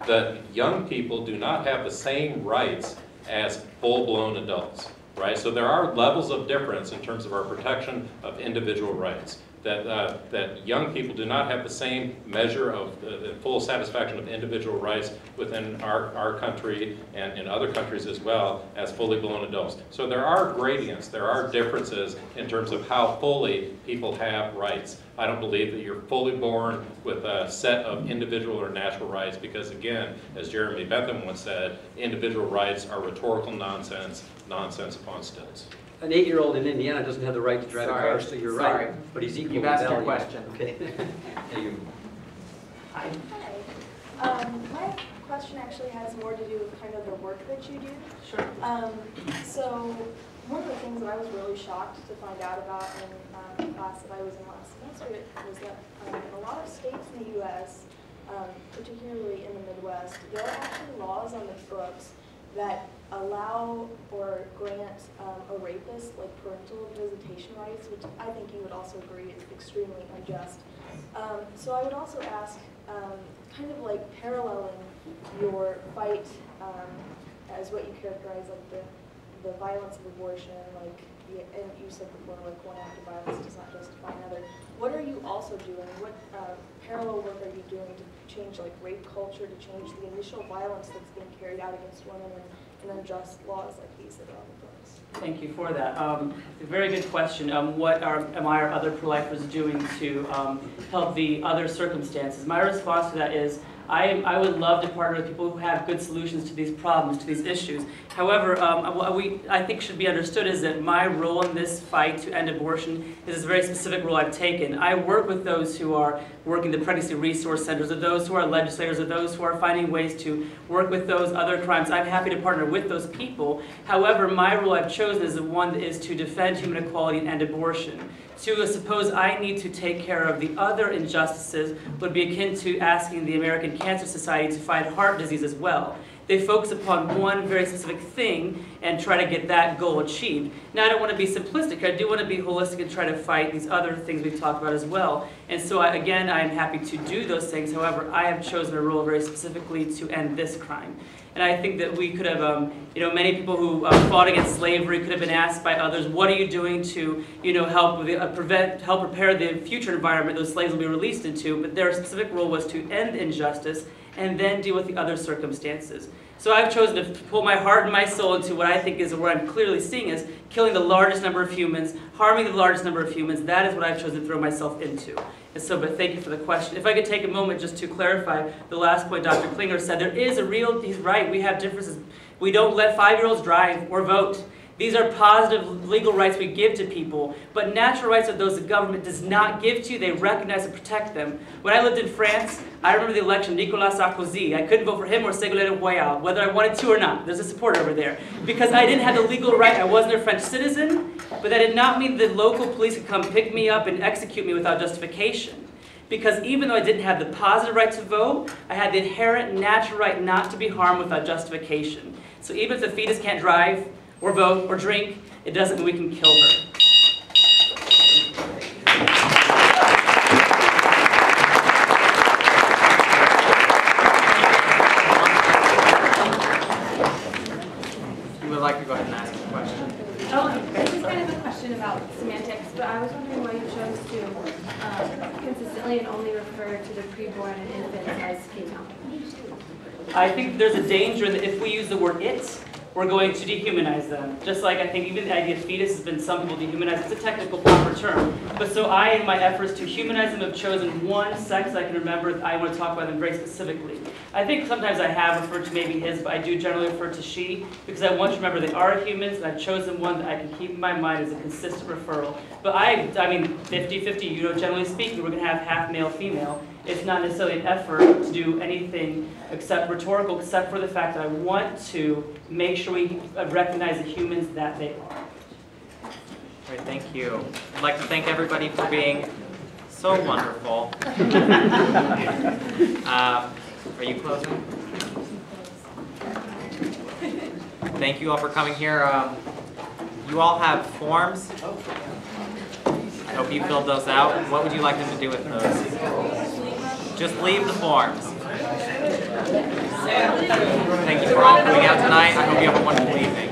that young people do not have the same rights as full-blown adults, right? So there are levels of difference in terms of our protection of individual rights. That young people do not have the same measure of the full satisfaction of individual rights within our country and in other countries as well as fully blown adults. So there are gradients, there are differences in terms of how fully people have rights. I don't believe that you're fully born with a set of individual or natural rights because, again, as Jeremy Bentham once said, individual rights are rhetorical nonsense, nonsense upon stilts. An 8-year-old in Indiana doesn't have the right to drive a car, so you're right. But he's equal. You've asked your question. Okay. Hi. My question actually has more to do with kind of the work that you do. Sure. So one of the things that I was really shocked to find out about in the class that I was in last semester was that in a lot of states in the U.S., particularly in the Midwest, there are actually laws on the books that allow or grant a rapist like parental visitation rights, which I think you would also agree is extremely unjust. So I would also ask, kind of like paralleling your fight as what you characterize like the violence of abortion, like, and you said before, like, one act of violence does not justify another. What are you also doing? What parallel work are you doing to change, like, rape culture, to change the initial violence that's being carried out against women and unjust laws like these that are on the books? Thank you for that. A very good question. What am I or other pro-lifers doing to help the other circumstances? My response to that is I would love to partner with people who have good solutions to these problems, to these issues. However, what I think should be understood is that my role in this fight to end abortion is a very specific role I've taken. I work with those who are working the pregnancy resource centers, or those who are legislators, or those who are finding ways to work with those other crimes. I'm happy to partner with those people. However, my role I've chosen is the one that is to defend human equality and end abortion. To suppose I need to take care of the other injustices would be akin to asking the American Cancer Society to fight heart disease as well. They focus upon one very specific thing and try to get that goal achieved. Now, I don't want to be simplistic. I do want to be holistic and try to fight these other things we've talked about as well. And so, again, I'm happy to do those things. However, I have chosen a role very specifically to end this crime. And I think that we could have, many people who fought against slavery could have been asked by others, what are you doing to, help prepare the future environment those slaves will be released into? But their specific role was to end injustice and then deal with the other circumstances. So I've chosen to put my heart and my soul into what I think is what I'm clearly seeing as killing the largest number of humans, harming the largest number of humans. That is what I've chosen to throw myself into. And so, but thank you for the question. If I could take a moment just to clarify the last point Dr. Klinger said, there is a real, he's right, we have differences. We don't let 5-year-olds drive or vote. These are positive legal rights we give to people, but natural rights are those the government does not give to you. They recognize and protect them. When I lived in France, I remember the election of Nicolas Sarkozy. I couldn't vote for him or Ségolène Royal, whether I wanted to or not. There's a support over there. Because I didn't have the legal right, I wasn't a French citizen, but that did not mean the local police could come pick me up and execute me without justification. Because even though I didn't have the positive right to vote, I had the inherent natural right not to be harmed without justification. So even if the fetus can't drive, or vote, or drink, it doesn't mean we can kill her. You would like to go ahead and ask a question? This is kind of a question about semantics, but I was wondering why you chose to consistently and only refer to the preborn and infants as female. I think there's a danger that if we use the word it, we're going to dehumanize them. Just like I think even the idea of fetus has been some people dehumanized. It's a technical proper term. But so I, in my efforts to humanize them, have chosen one sex I can remember. I want to talk about them very specifically. I think sometimes I have referred to maybe his, but I do generally refer to she, because I want to remember they are humans, and I've chosen one that I can keep in my mind as a consistent referral. But I mean, 50-50, generally speaking, we're going to have half male, female. It's not necessarily an effort to do anything except rhetorical, except for the fact that I want to make sure we recognize the humans that they are. All right, thank you. I'd like to thank everybody for being so wonderful. Are you closing? Thank you all for coming here. You all have forms. I hope you filled those out. What would you like them to do with those? Just leave the forms. Thank you for all coming out tonight. I hope you have a wonderful evening.